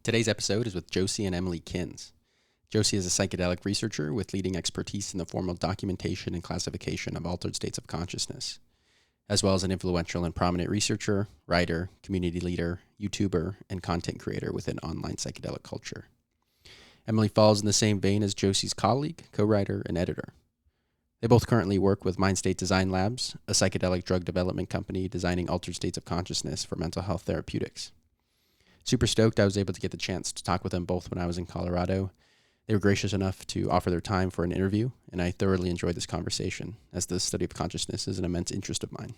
Today's episode is with Josie and Emily Kins. Josie is a psychedelic researcher with leading expertise in the formal documentation and classification of altered states of consciousness, as well as an influential and prominent researcher, writer, community leader, YouTuber, and content creator within online psychedelic culture. Emily falls in the same vein as Josie's colleague, co-writer, and editor. They both currently work with Mindstate Design Labs, a psychedelic drug development company designing altered states of consciousness for mental health therapeutics. Super stoked I was able to get the chance to talk with them both when I was in Colorado. They were gracious enough to offer their time for an interview, and I thoroughly enjoyed this conversation, as the study of consciousness is an immense interest of mine.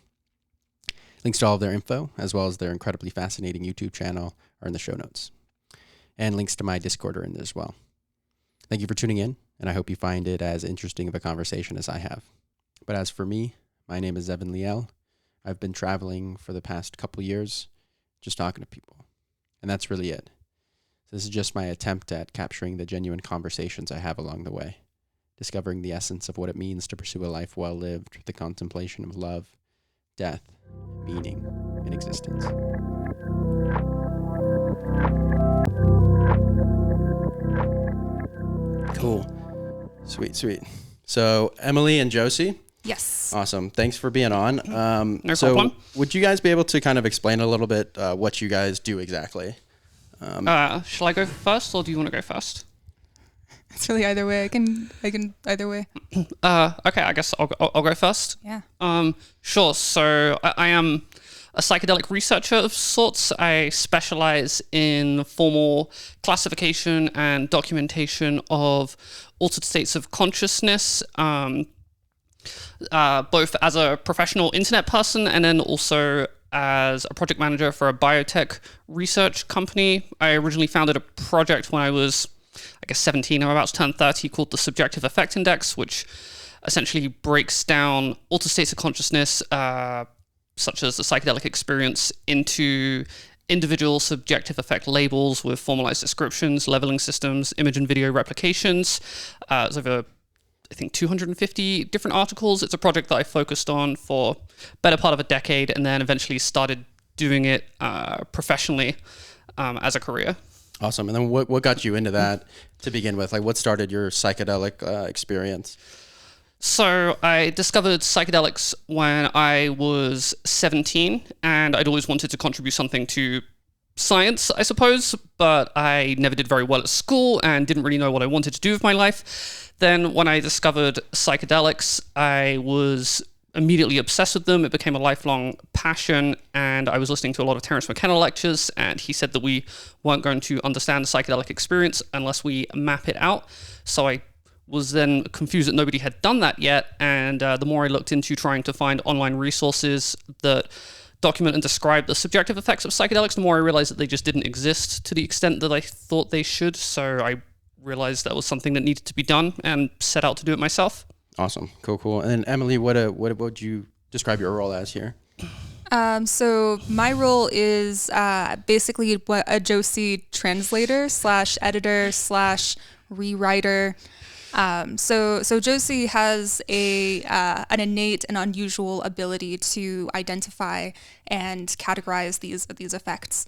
Links to all of their info, as well as their incredibly fascinating YouTube channel, are in the show notes. And links to my Discord are in there as well. Thank you for tuning in, and I hope you find it as interesting of a conversation as I have. But as for me, my name is Evan Liel. I've been traveling for the past couple years, just talking to people. And that's really it. So this is just my attempt at capturing the genuine conversations I have along the way, discovering the essence of what it means to pursue a life well lived with the contemplation of love, death, meaning, and existence. Cool. Sweet. So Emily and Josie. Yes. Awesome. Thanks for being on. No problem. Would you guys be able to kind of explain a little bit what you guys do exactly? Shall I go first, or do you want to go first? It's really either way. I can either way. Okay, I guess I'll go first. Yeah. Sure. So I am a psychedelic researcher of sorts. I specialize in formal classification and documentation of altered states of consciousness, both as a professional internet person and then also as a project manager for a biotech research company. I originally founded a project when I was, 17. I'm about to turn 30, called the Subjective Effect Index, which essentially breaks down altered states of consciousness, such as the psychedelic experience, into individual subjective effect labels with formalized descriptions, leveling systems, image and video replications. It's over 250 different articles. It's a project that I focused on for better part of a decade and then eventually started doing it professionally as a career. Awesome. And then what got you into that to begin with? Like, what started your psychedelic experience? So I discovered psychedelics when I was 17, and I'd always wanted to contribute something to science, I suppose, but I never did very well at school and didn't really know what I wanted to do with my life. Then when I discovered psychedelics, I was immediately obsessed with them. It became a lifelong passion, and I was listening to a lot of Terence McKenna lectures, and he said that we weren't going to understand the psychedelic experience unless we map it out. So I was then confused that nobody had done that yet, and the more I looked into trying to find online resources that document and describe the subjective effects of psychedelics, the more I realized that they just didn't exist to the extent that I thought they should. So I realized that was something that needed to be done and set out to do it myself. Awesome. Cool. And then Emily, what would you describe your role as here? So my role is basically what a Josie translator / editor / rewriter. So Josie has an innate and unusual ability to identify and categorize these effects.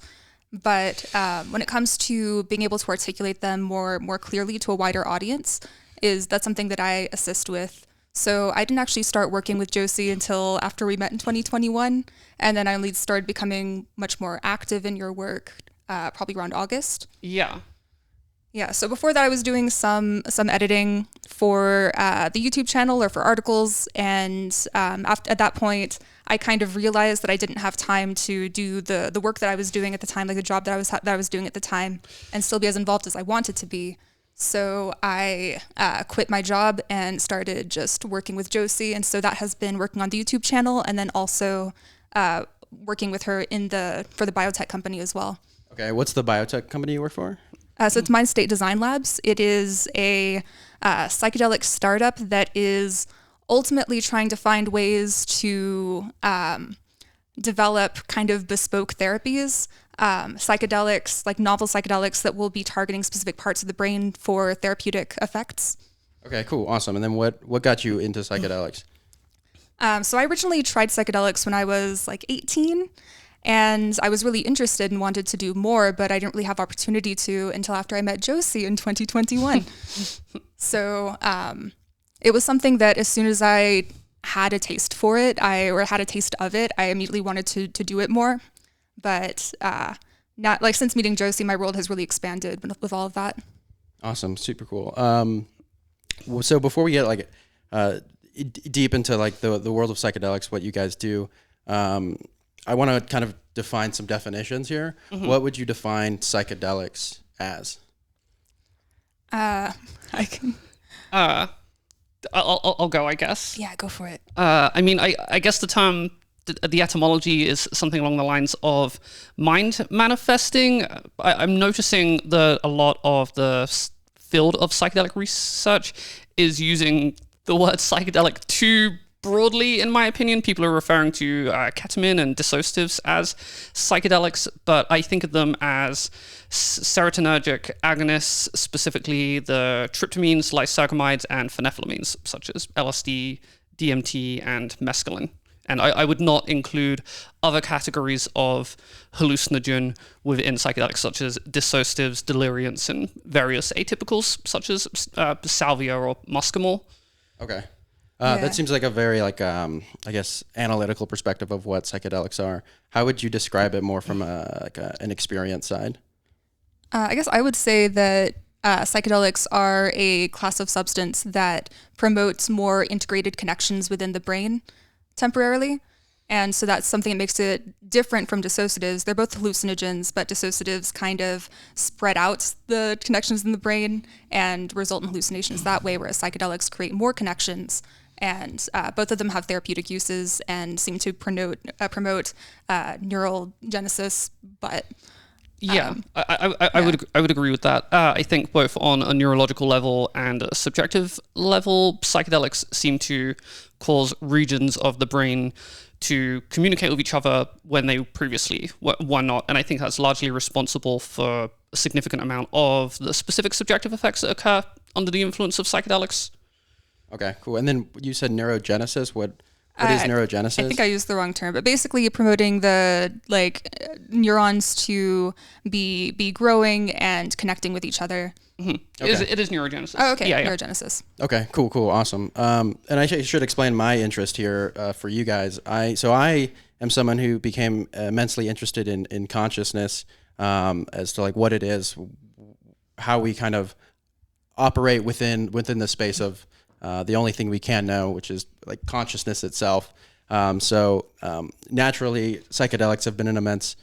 But when it comes to being able to articulate them more clearly to a wider audience, that's something that I assist with. So I didn't actually start working with Josie until after we met in 2021, and then I only started becoming much more active in your work probably around August. Yeah. So before that, I was doing some editing for the YouTube channel or for articles, and at that point, I kind of realized that I didn't have time to do the work that I was doing at the time, like the job that I was doing at the time, and still be as involved as I wanted to be. So I quit my job and started just working with Josie, and so that has been working on the YouTube channel, and then also working with her for the biotech company as well. Okay, what's the biotech company you work for? So it's Mindstate Design Labs. It is a psychedelic startup that is ultimately trying to find ways to develop kind of bespoke therapies, psychedelics, like novel psychedelics that will be targeting specific parts of the brain for therapeutic effects. Okay, cool, awesome. And then what got you into psychedelics? So I originally tried psychedelics when I was like 18. And I was really interested and wanted to do more, but I didn't really have opportunity to until after I met Josie in 2021. So it was something that as soon as I had a taste for it, or had a taste of it, I immediately wanted to do it more. But not like since meeting Josie, my world has really expanded with all of that. Awesome, super cool. So before we get like deep into like the world of psychedelics, what you guys do, I want to kind of define some definitions here. Mm-hmm. What would you define psychedelics as? I can. I'll go, I guess. Yeah, go for it. I mean, I guess the term, the etymology is something along the lines of mind manifesting. I'm noticing that a lot of the field of psychedelic research is using the word psychedelic too broadly, in my opinion. People are referring to ketamine and dissociatives as psychedelics, but I think of them as serotonergic agonists, specifically the tryptamines, lysergamides, and phenethylamines, such as LSD, DMT, and mescaline. And I would not include other categories of hallucinogen within psychedelics, such as dissociatives, deliriants, and various atypicals, such as salvia or muscimol. Okay. That seems like a very I guess analytical perspective of what psychedelics are. How would you describe it more from an experience side? I guess I would say that psychedelics are a class of substance that promotes more integrated connections within the brain temporarily. And so that's something that makes it different from dissociatives. They're both hallucinogens, but dissociatives kind of spread out the connections in the brain and result in hallucinations that way, whereas psychedelics create more connections. And both of them have therapeutic uses and seem to promote neural genesis. But yeah, I would agree with that. I think both on a neurological level and a subjective level, psychedelics seem to cause regions of the brain to communicate with each other when they previously were not. And I think that's largely responsible for a significant amount of the specific subjective effects that occur under the influence of psychedelics. Okay, cool. And then you said neurogenesis. What is neurogenesis? I think I used the wrong term, but basically promoting the neurons to be growing and connecting with each other. Mm-hmm. Okay. It is neurogenesis. Oh, okay. Yeah. Neurogenesis. Okay, cool, awesome. And I should explain my interest here for you guys. I am someone who became immensely interested in consciousness as to like what it is, how we kind of operate within the space of the only thing we can know, which is like consciousness itself. So naturally, psychedelics have been an immense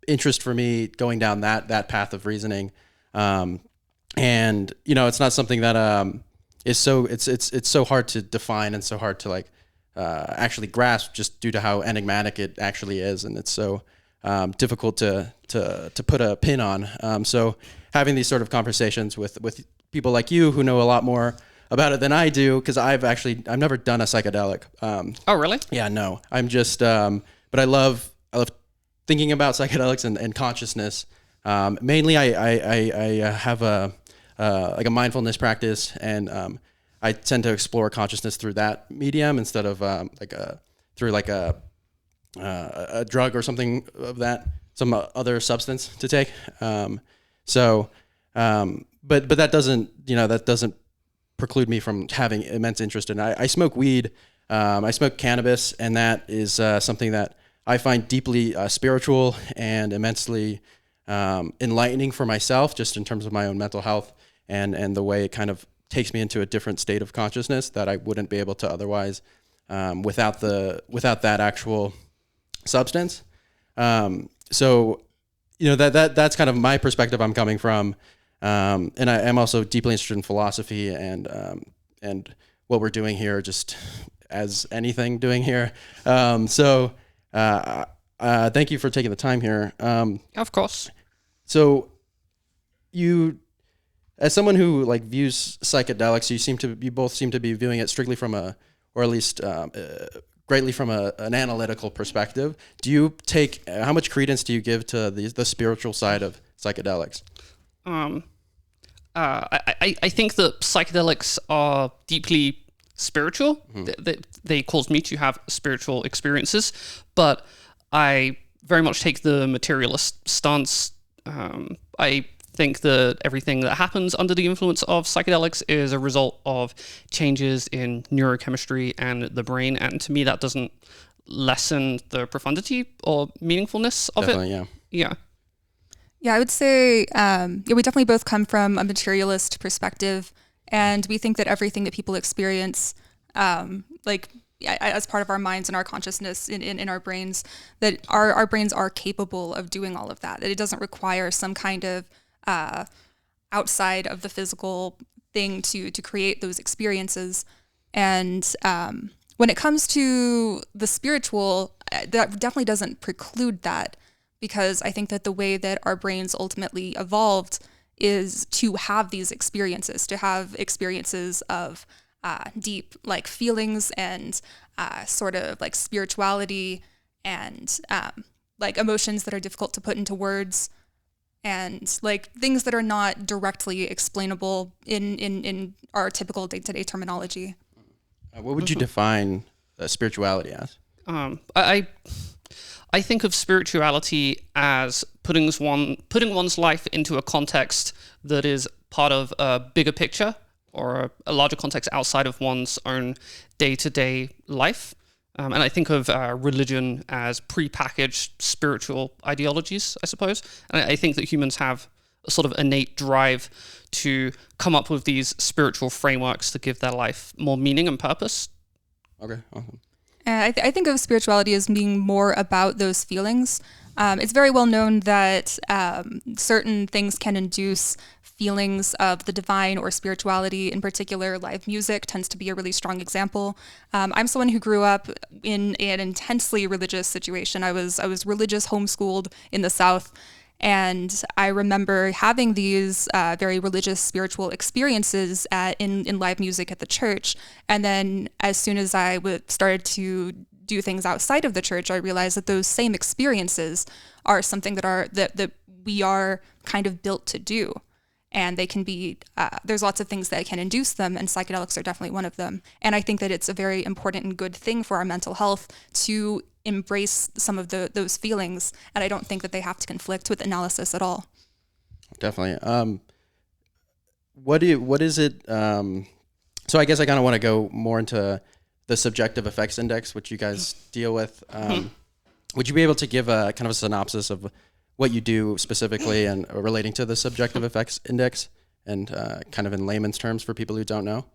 interest for me going down that path of reasoning. And it's not something that is so it's so hard to define and so hard to actually grasp, just due to how enigmatic it actually is, and it's so difficult to put a pin on. So having these sort of conversations with people like you who know a lot more about it than I do, because I've never done a psychedelic. Oh, really? Yeah, no. I'm just, but I love thinking about psychedelics and consciousness. Mainly, I have a mindfulness practice, and I tend to explore consciousness through that medium instead of through a drug or something of that, some other substance to take. But that doesn't preclude me from having immense interest in it. I smoke weed, I smoke cannabis, and that is something that I find deeply spiritual and immensely enlightening for myself, just in terms of my own mental health and the way it kind of takes me into a different state of consciousness that I wouldn't be able to otherwise without that actual substance. So that's kind of my perspective I'm coming from. And I am also deeply interested in philosophy and what we're doing here, just as anything doing here. So thank you for taking the time here. Of course. So you, as someone who views psychedelics, you both seem to be viewing it strictly from or at least greatly from an analytical perspective. Do you take, how much credence do you give to the spiritual side of psychedelics? I think that psychedelics are deeply spiritual. Mm-hmm. They caused me to have spiritual experiences, but I very much take the materialist stance. I think that everything that happens under the influence of psychedelics is a result of changes in neurochemistry and the brain, and to me that doesn't lessen the profundity or meaningfulness of Definitely, it. Yeah. Yeah, I would say we definitely both come from a materialist perspective, and we think that everything that people experience, as part of our minds and our consciousness in our brains, that our brains are capable of doing all of that, that it doesn't require some kind of outside of the physical thing to create those experiences. And when it comes to the spiritual, that definitely doesn't preclude that, because I think that the way that our brains ultimately evolved is to have these experiences, to have experiences of deep like feelings and sort of like spirituality and like emotions that are difficult to put into words, and like things that are not directly explainable in our typical day-to-day terminology. What would you define spirituality as? I think of spirituality as putting one's life into a context that is part of a bigger picture or a larger context outside of one's own day-to-day life. And I think of religion as prepackaged spiritual ideologies, I suppose. And I think that humans have a sort of innate drive to come up with these spiritual frameworks to give their life more meaning and purpose. Okay, awesome. I think of spirituality as being more about those feelings. It's very well known that certain things can induce feelings of the divine or spirituality. In particular, live music tends to be a really strong example. I'm someone who grew up in an intensely religious situation. I was religious, homeschooled in the South. And I remember having these very religious, spiritual experiences in live music at the church. And then as soon as I started to do things outside of the church, I realized that those same experiences are something that we are kind of built to do. And they can be, there's lots of things that can induce them, and psychedelics are definitely one of them. And I think that it's a very important and good thing for our mental health to embrace some of those feelings, and I don't think that they have to conflict with analysis at all. Definitely. What is it? So I guess I kind of want to go more into the subjective effects index, which you guys deal with. Would you be able to give a kind of a synopsis of what you do specifically and relating to the subjective effects index, and kind of in layman's terms for people who don't know?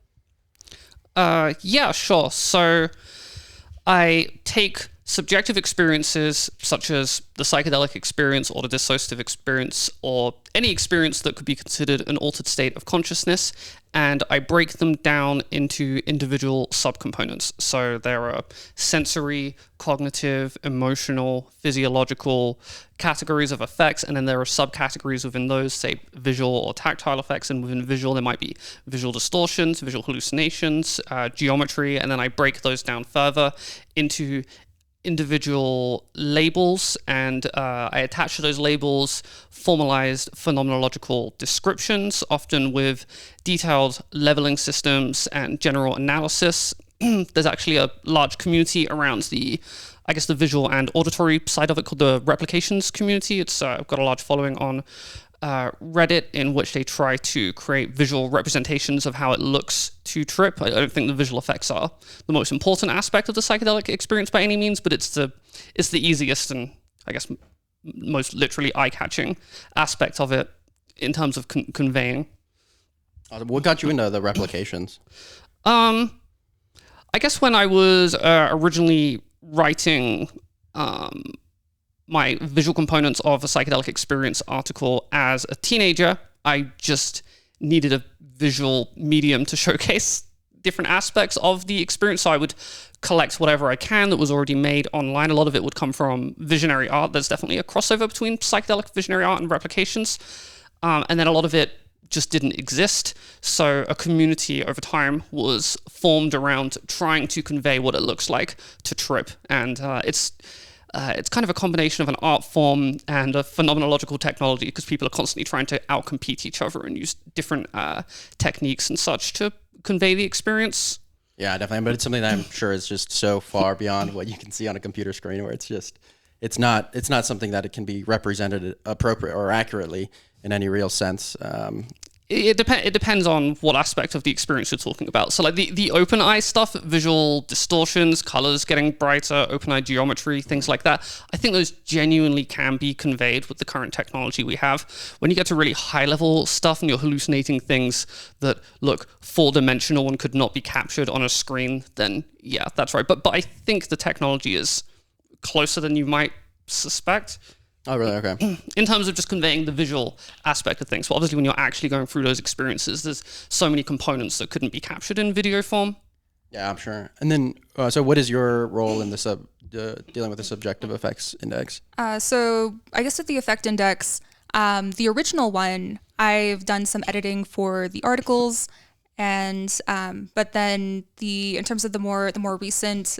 Yeah, sure. So I take subjective experiences such as the psychedelic experience or the dissociative experience or any experience that could be considered an altered state of consciousness, and I break them down into individual subcomponents. So there are sensory, cognitive, emotional, physiological categories of effects, and then there are subcategories within those, say visual or tactile effects, and within visual there might be visual distortions, visual hallucinations, geometry, and then I break those down further into individual labels, and I attach to those labels formalized phenomenological descriptions, often with detailed leveling systems and general analysis. There's actually a large community around the visual and auditory side of it called the replications community. It's got a large following on Reddit, in which they try to create visual representations of how it looks to trip. I don't think the visual effects are the most important aspect of the psychedelic experience by any means, but it's the easiest and I guess most literally eye-catching aspect of it in terms of conveying. What got you into the replications? I guess when I was originally writing my visual components of a psychedelic experience article as a teenager, I just needed a visual medium to showcase different aspects of the experience. So I would collect whatever I can that was already made online. A lot of it would come from visionary art. There's definitely a crossover between psychedelic visionary art and replications. And then a lot of it just didn't exist. So a community over time was formed around trying to convey what it looks like to trip. And it's kind of a combination of an art form and a phenomenological technology, because people are constantly trying to outcompete each other and use different techniques and such to convey the experience. Yeah, definitely. But it's something that I'm sure is just so far beyond what you can see on a computer screen, where it's just, it's not something that it can be represented appropriate or accurately in any real sense. It depends on what aspect of the experience you're talking about. So like the open eye stuff, visual distortions, colors getting brighter, open eye geometry, things like that, I think those genuinely can be conveyed with the current technology we have. When you get to really high level stuff and you're hallucinating things that look 4-dimensional and could not be captured on a screen, then yeah, that's right. But I think the technology is closer than you might suspect. Oh, really? Okay. In terms of just conveying the visual aspect of things. But obviously, when you're actually going through those experiences, there's so many components that couldn't be captured in video form. Yeah, I'm sure. And then, so what is your role in the dealing with the subjective effects index? So I guess with the effect index, the original one, I've done some editing for the articles, and but then in terms of the more recent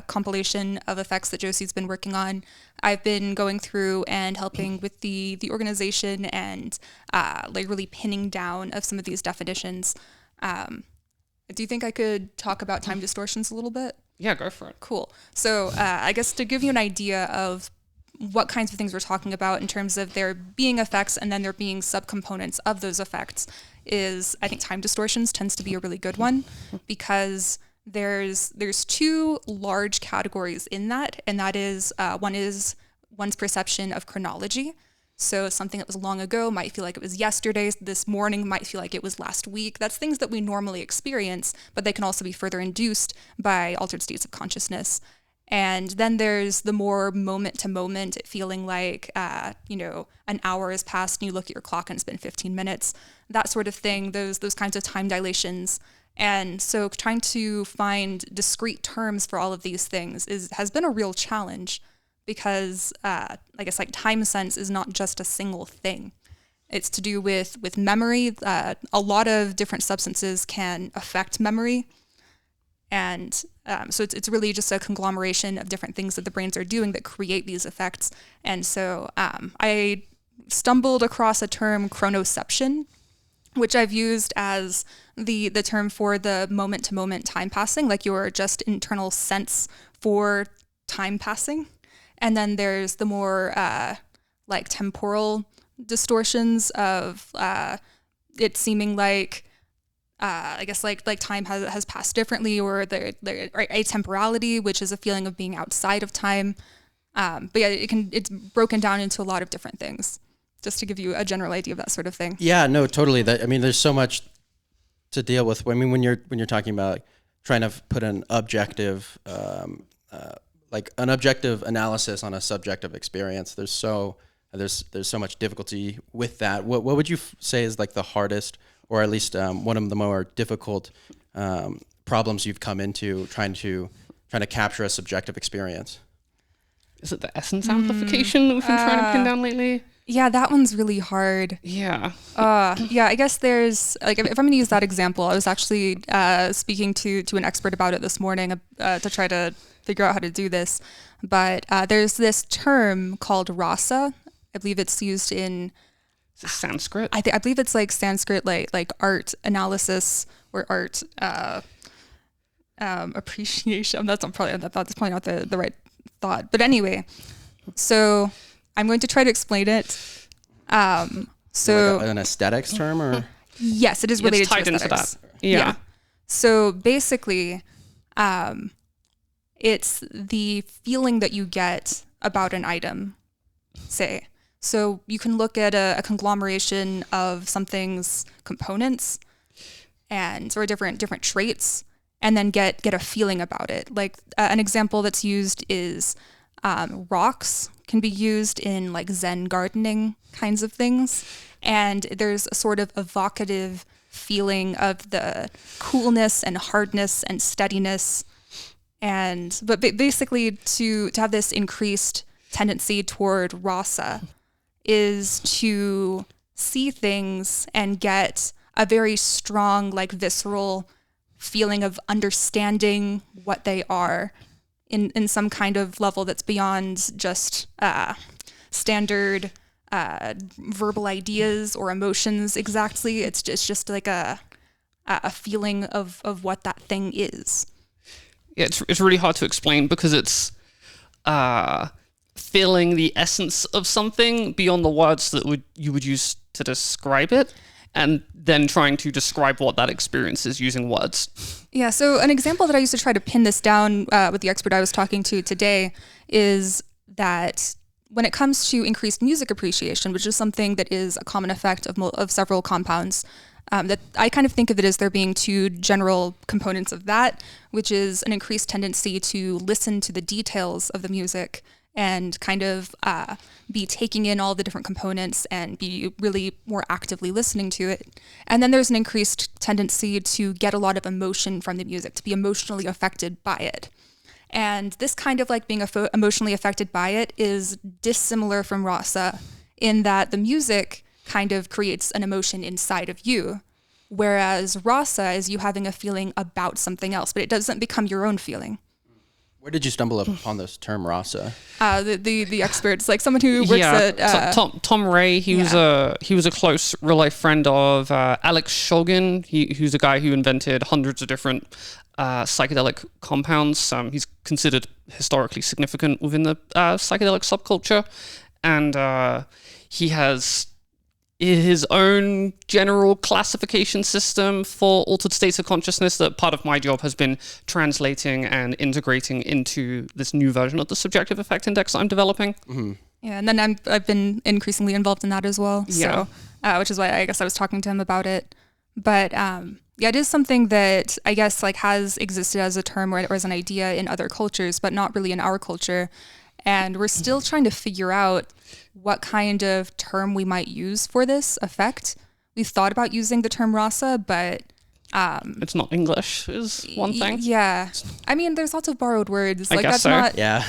compilation of effects that Josie's been working on, I've been going through and helping with the organization and like really pinning down of some of these definitions. Do you think I could talk about time distortions a little bit? Yeah, go for it. Cool. So I guess to give you an idea of what kinds of things we're talking about in terms of there being effects and then there being subcomponents of those effects is, I think time distortions tends to be a really good one, because there's two large categories in that, and that is one is one's perception of chronology. So something that was long ago might feel like it was yesterday. This morning might feel like it was last week. That's things that we normally experience, but they can also be further induced by altered states of consciousness. And then there's the more moment to moment, feeling like, an hour has passed and you look at your clock and it's been 15 minutes, that sort of thing, those kinds of time dilations. And so trying to find discrete terms for all of these things has been a real challenge, because I guess like time sense is not just a single thing. It's to do with memory. A lot of different substances can affect memory. And so it's really just a conglomeration of different things that the brains are doing that create these effects. And so I stumbled across a term, chronoception, which I've used as the term for the moment-to-moment time passing, like your just internal sense for time passing. And then there's the more like temporal distortions of it seeming like, I guess like time has passed differently, or the atemporality, which is a feeling of being outside of time. But yeah, it's broken down into a lot of different things, just to give you a general idea of that sort of thing. Yeah, no, totally. There's so much to deal with. I mean, when you're talking about trying to put an objective, like an objective analysis on a subjective experience, there's so much difficulty with that. What would you say is like the hardest, or at least one of the more difficult problems you've come into trying to capture a subjective experience? Is it the essence amplification that we've been trying to pin down lately? Yeah, that one's really hard. Yeah. Yeah, I guess there's, like, if I'm going to use that example, I was actually speaking to an expert about it this morning to try to figure out how to do this. But there's this term called rasa. I believe it's used in... Is it Sanskrit? I believe it's like Sanskrit, like art analysis or art appreciation. That's probably not the right thought. But anyway, so I'm going to try to explain it. So like an aesthetics term, or yes, it is related to aesthetics. Into that. Yeah. So basically, it's the feeling that you get about an item, say. So you can look at a conglomeration of something's components or different traits, and then get a feeling about it. Like an example that's used is rocks can be used in like Zen gardening kinds of things. And there's a sort of evocative feeling of the coolness and hardness and steadiness. But basically to have this increased tendency toward rasa is to see things and get a very strong, like visceral feeling of understanding what they are in some kind of level that's beyond just standard verbal ideas or emotions exactly. It's just like a feeling of what that thing is. Yeah, it's really hard to explain because it's feeling the essence of something beyond the words that you would use to describe it, and then trying to describe what that experience is using words. Yeah, so an example that I used to try to pin this down with the expert I was talking to today is that when it comes to increased music appreciation, which is something that is a common effect of several compounds, that I kind of think of it as there being two general components of that, which is an increased tendency to listen to the details of the music and kind of be taking in all the different components and be really more actively listening to it. And then there's an increased tendency to get a lot of emotion from the music, to be emotionally affected by it. And this kind of like being emotionally affected by it is dissimilar from rasa in that the music kind of creates an emotion inside of you, whereas rasa is you having a feeling about something else, but it doesn't become your own feeling. Where did you stumble upon this term rasa? The experts, like someone who works at Tom Ray. He was a close real life friend of Alex Shogin. Who's a guy who invented hundreds of different psychedelic compounds. He's considered historically significant within the psychedelic subculture, and he has his own general classification system for altered states of consciousness that part of my job has been translating and integrating into this new version of the subjective effect index I'm developing. Mm-hmm. Yeah, and then I've been increasingly involved in that as well. Yeah. So, which is why I guess I was talking to him about it. But yeah, it is something that I guess like has existed as a term or as an idea in other cultures, but not really in our culture. And we're still trying to figure out what kind of term we might use for this effect. We've thought about using the term rasa, but it's not English is one thing. Yeah, I mean, there's lots of borrowed words. I like guess that's so. not. Yeah.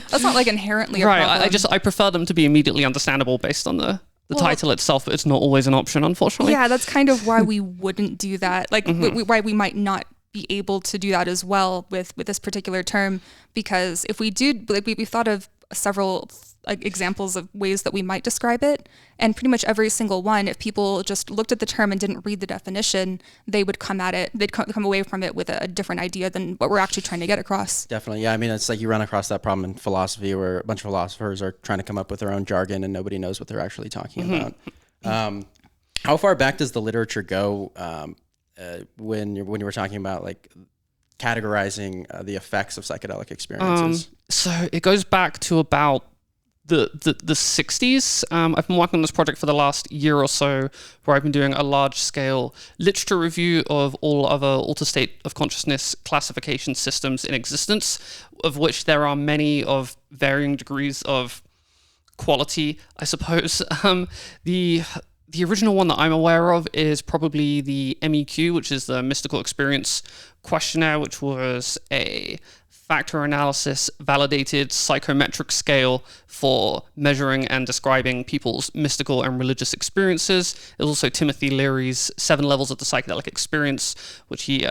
That's not like inherently a Right. problem. I prefer them to be immediately understandable based on the title itself, but it's not always an option, unfortunately. Yeah, that's kind of why we wouldn't do that. Like why we might not be able to do that as well with this particular term, because if we do, like we've thought of several examples of ways that we might describe it, and pretty much every single one, if people just looked at the term and didn't read the definition, they'd come away from it with a different idea than what we're actually trying to get across. Definitely. Yeah. I mean, it's like you run across that problem in philosophy where a bunch of philosophers are trying to come up with their own jargon and nobody knows what they're actually talking about. How far back does the literature go when you were talking about like categorizing the effects of psychedelic experiences? So it goes back to about the 60s. I've been working on this project for the last year or so, where I've been doing a large-scale literature review of all other altered state of consciousness classification systems in existence, of which there are many of varying degrees of quality, I suppose. The original one that I'm aware of is probably the MEQ, which is the Mystical Experience Questionnaire, which was a factor analysis validated psychometric scale for measuring and describing people's mystical and religious experiences. There's also Timothy Leary's 7 Levels of the Psychedelic Experience, which he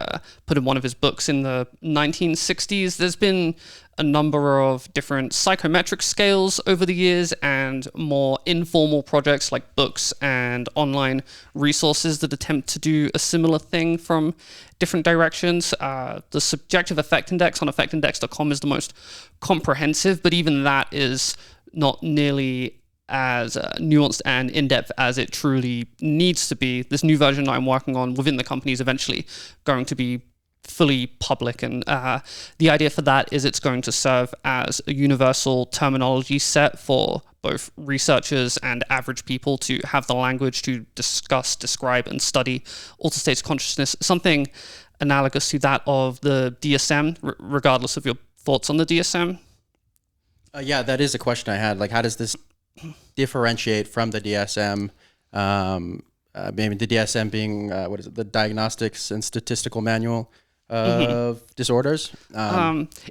put in one of his books in the 1960s. There's been a number of different psychometric scales over the years and more informal projects like books and online resources that attempt to do a similar thing from different directions. The Subjective Effect Index on effectindex.com is the most comprehensive, but even that is not nearly as nuanced and in-depth as it truly needs to be. This new version that I'm working on within the company is eventually going to be fully public, and the idea for that is it's going to serve as a universal terminology set for both researchers and average people to have the language to discuss, describe, and study altered states of consciousness, something analogous to that of the DSM, regardless of your thoughts on the DSM. Yeah, that is a question I had. Like, how does this differentiate from the DSM? Maybe the DSM being, the Diagnostics and Statistical Manual of Disorders.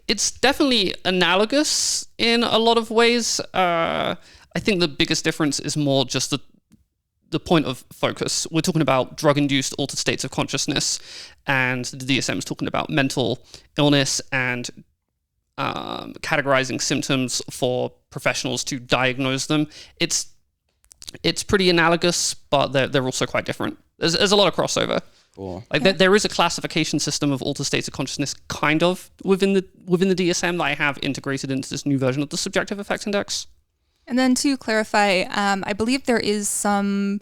It's definitely analogous in a lot of ways. I think the biggest difference is more just the point of focus. We're talking about drug-induced altered states of consciousness, and the DSM is talking about mental illness and categorizing symptoms for professionals to diagnose them. It's pretty analogous, but they're also quite different. There's a lot of crossover. Cool. Like there is a classification system of altered states of consciousness, kind of within the DSM that I have integrated into this new version of the Subjective Effect Index. And then to clarify, I believe there is some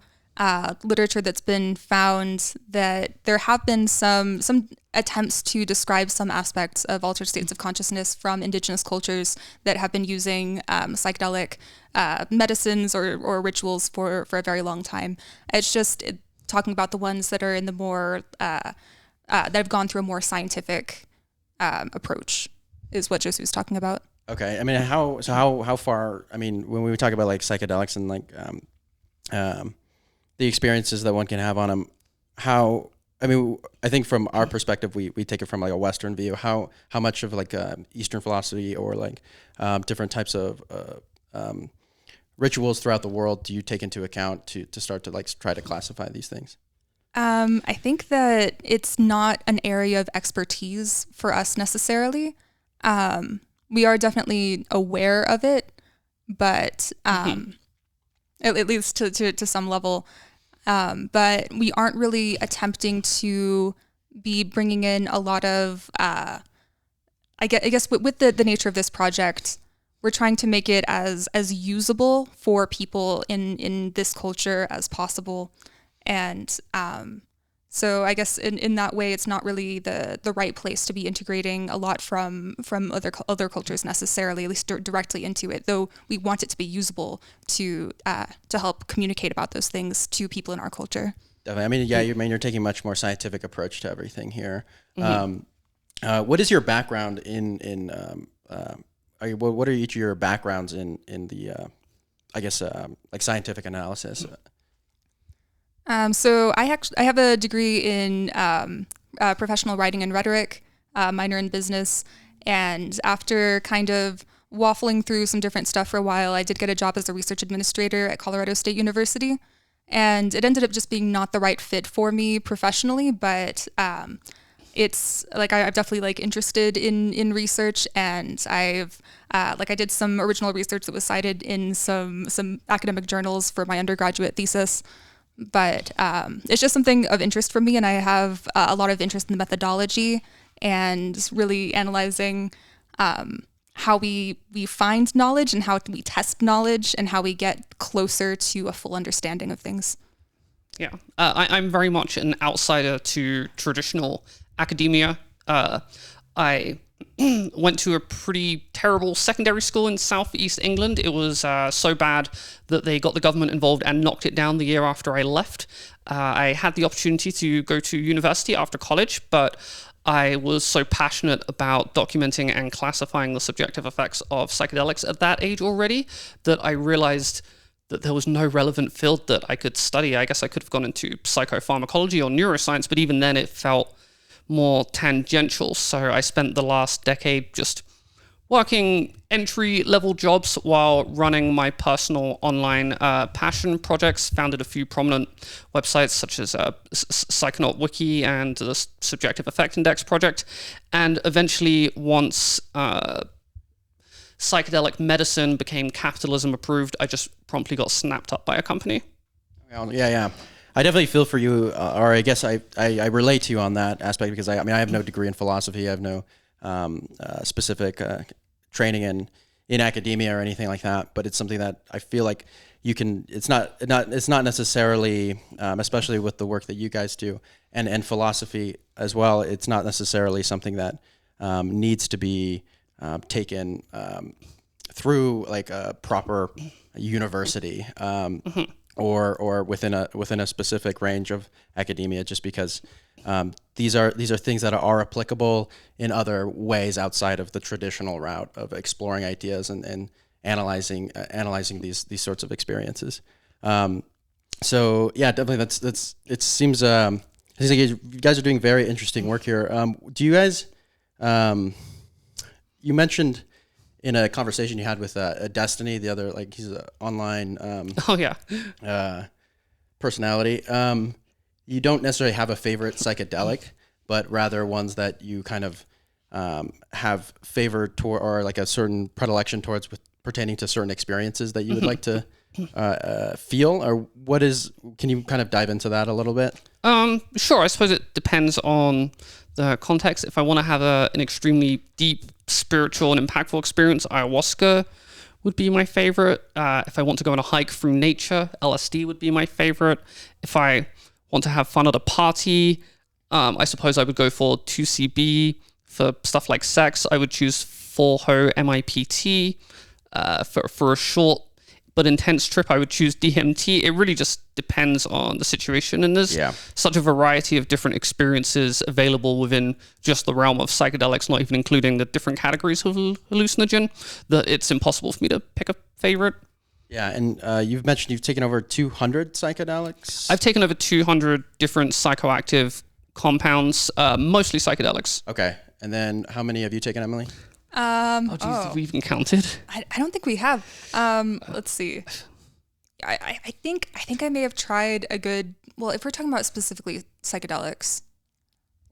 literature that's been found that there have been some attempts to describe some aspects of altered states of consciousness from indigenous cultures that have been using psychedelic medicines or rituals for a very long time. It's just talking about the ones that are in the more that have gone through a more scientific approach is what Josie was talking about. Okay. I mean, how far, I mean, when we talk about like psychedelics and like the experiences that one can have on them, I think from our perspective, we take it from like a Western view. How much of like Eastern philosophy or like different types of rituals throughout the world do you take into account to start to like try to classify these things? I think that it's not an area of expertise for us necessarily. We are definitely aware of it, but at least to some level. But we aren't really attempting to be bringing in a lot of, I guess with the nature of this project, we're trying to make it as usable for people in this culture as possible. And so I guess in that way, it's not really the right place to be integrating a lot from other cultures necessarily, at least directly into it. Though we want it to be usable to help communicate about those things to people in our culture. Definitely. I mean, yeah, you're taking a much more scientific approach to everything here. What is your background in what are each of your backgrounds in the like scientific analysis? So I have a degree in professional writing and rhetoric, minor in business, and after kind of waffling through some different stuff for a while, I did get a job as a research administrator at Colorado State University, and it ended up just being not the right fit for me professionally, but it's like I'm definitely like interested in research, and I've I did some original research that was cited in some academic journals for my undergraduate thesis. But it's just something of interest for me, and I have a lot of interest in the methodology and really analyzing how we find knowledge and how we test knowledge and how we get closer to a full understanding of things. Yeah, I'm very much an outsider to traditional academia. I went to a pretty terrible secondary school in southeast England. It was so bad that they got the government involved and knocked it down the year after I left. I had the opportunity to go to university after college, but I was so passionate about documenting and classifying the subjective effects of psychedelics at that age already that I realized that there was no relevant field that I could study. I guess I could have gone into psychopharmacology or neuroscience, but even then it felt more tangential. So I spent the last decade just working entry-level jobs while running my personal online passion projects, founded a few prominent websites such as Psychonaut Wiki and the Subjective Effect Index project. And eventually, once psychedelic medicine became capitalism approved, I just promptly got snapped up by a company. Yeah. I definitely feel for you, or I guess I relate to you on that aspect because I have no degree in philosophy. I have no specific training in academia or anything like that. But it's something that I feel like you can. It's not necessarily, especially with the work that you guys do and philosophy as well. It's not necessarily something that needs to be taken through like a proper university. Or within a specific range of academia, just because these are things that are applicable in other ways outside of the traditional route of exploring ideas and analyzing these sorts of experiences. So yeah, definitely that's it seems like you guys are doing very interesting work here. Do you guys you mentioned in a conversation you had with Destiny, the other, like, he's an online personality. You don't necessarily have a favorite psychedelic, but rather ones that you kind of have favored toward, or like a certain predilection towards, with pertaining to certain experiences that you would like to feel, or what is? Can you kind of dive into that a little bit? Sure. I suppose it depends on the context. If I want to have an extremely deep, spiritual, and impactful experience, ayahuasca would be my favorite. If I want to go on a hike through nature, LSD would be my favorite. If I want to have fun at a party, I suppose I would go for 2CB. For stuff like sex, I would choose 4-HO MIPT. For a short but intense trip, I would choose DMT. It really just depends on the situation. And there's such a variety of different experiences available within just the realm of psychedelics, not even including the different categories of hallucinogen, that it's impossible for me to pick a favorite. Yeah, and you've mentioned you've taken over 200 psychedelics? I've taken over 200 different psychoactive compounds, mostly psychedelics. Okay, and then how many have you taken, Emily? Have we even counted? I don't think we have. Let's see. I think I may have tried a good. Well, if we're talking about specifically psychedelics,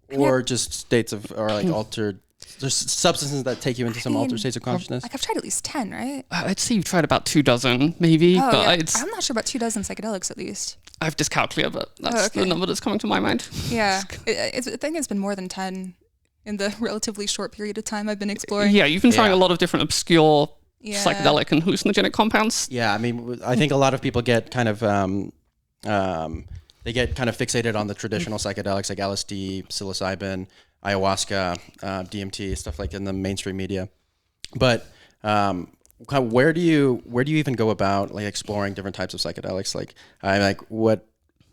or just states of, or like altered, there's substances that take you into some altered states of consciousness. Like I've tried at least 10, right? I'd say you've tried about 24, maybe. Oh, but yeah. I'm not sure about 24 psychedelics at least. I've dyscalculia, but that's the number that's coming to my mind. Yeah, I think it's been more than 10 in the relatively short period of time I've been exploring. Yeah, you've been trying a lot of different obscure psychedelic and hallucinogenic compounds. Yeah, I mean, I think a lot of people get kind of they get kind of fixated on the traditional psychedelics like LSD, psilocybin, ayahuasca, DMT, stuff like in the mainstream media. But where do you even go about like exploring different types of psychedelics? Like,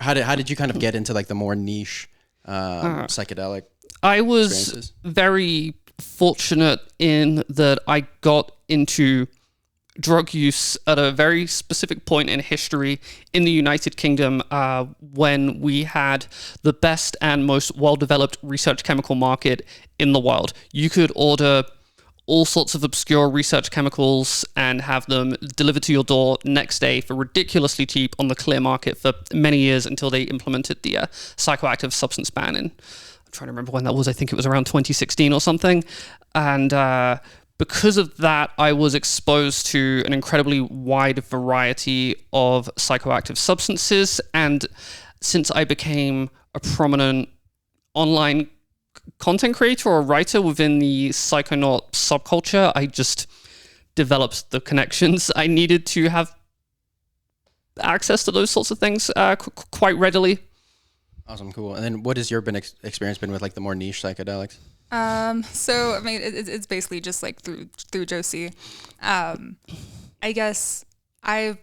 how did you kind of get into like the more niche psychedelic? I was very fortunate in that I got into drug use at a very specific point in history in the United Kingdom when we had the best and most well-developed research chemical market in the world. You could order all sorts of obscure research chemicals and have them delivered to your door next day for ridiculously cheap on the clear market for many years until they implemented the psychoactive substance ban in, I'm trying to remember when that was. I think it was around 2016 or something. And because of that, I was exposed to an incredibly wide variety of psychoactive substances. And since I became a prominent online content creator or writer within the psychonaut subculture, I just developed the connections I needed to have access to those sorts of things quite readily. Awesome, cool. And then what has your experience been with like the more niche psychedelics? So I mean, it's basically just like through Josie. I guess so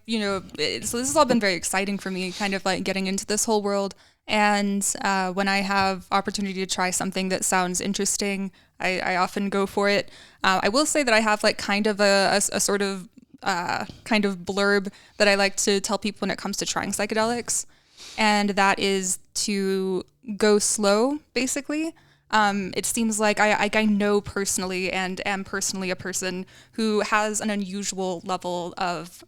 this has all been very exciting for me, kind of like getting into this whole world. And when I have opportunity to try something that sounds interesting, I often go for it. I will say that I have like kind of a sort of kind of blurb that I like to tell people when it comes to trying psychedelics. And that is to go slow, basically. It seems like I know personally and am personally a person who has an unusual level of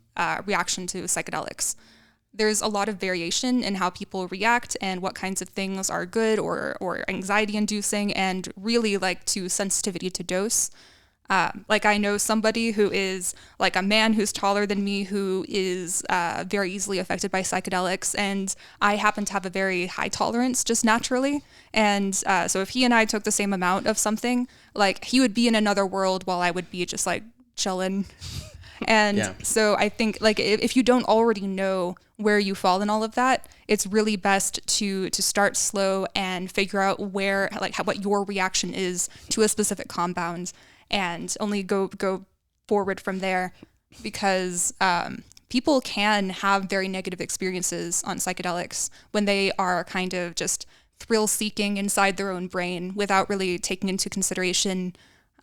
reaction to psychedelics. There's a lot of variation in how people react and what kinds of things are good or anxiety inducing, and really like to sensitivity to dose. Like I know somebody who is like a man who's taller than me who is very easily affected by psychedelics, and I happen to have a very high tolerance just naturally. And so if he and I took the same amount of something, like he would be in another world while I would be just like chilling. And so I think like if you don't already know where you fall in all of that, it's really best to start slow and figure out where what your reaction is to a specific compound, and only go forward from there, because people can have very negative experiences on psychedelics when they are kind of just thrill-seeking inside their own brain without really taking into consideration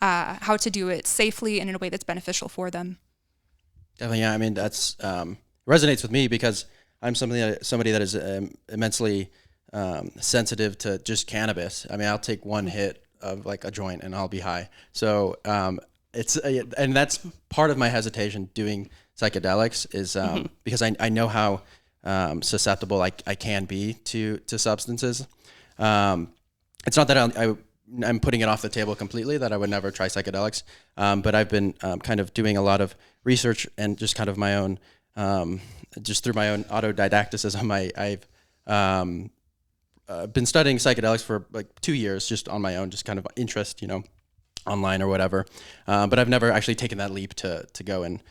how to do it safely and in a way that's beneficial for them. Definitely, yeah. I mean, that's resonates with me because I'm somebody that is immensely sensitive to just cannabis. I mean, I'll take one hit of like a joint and I'll be high. So it's and that's part of my hesitation doing psychedelics is because I know how susceptible I can be to substances. It's not that I'm putting it off the table completely, that I would never try psychedelics. But I've been kind of doing a lot of research and just kind of my own, just through my own autodidacticism, been studying psychedelics for like 2 years, just on my own, just kind of interest, online or whatever. But I've never actually taken that leap to go and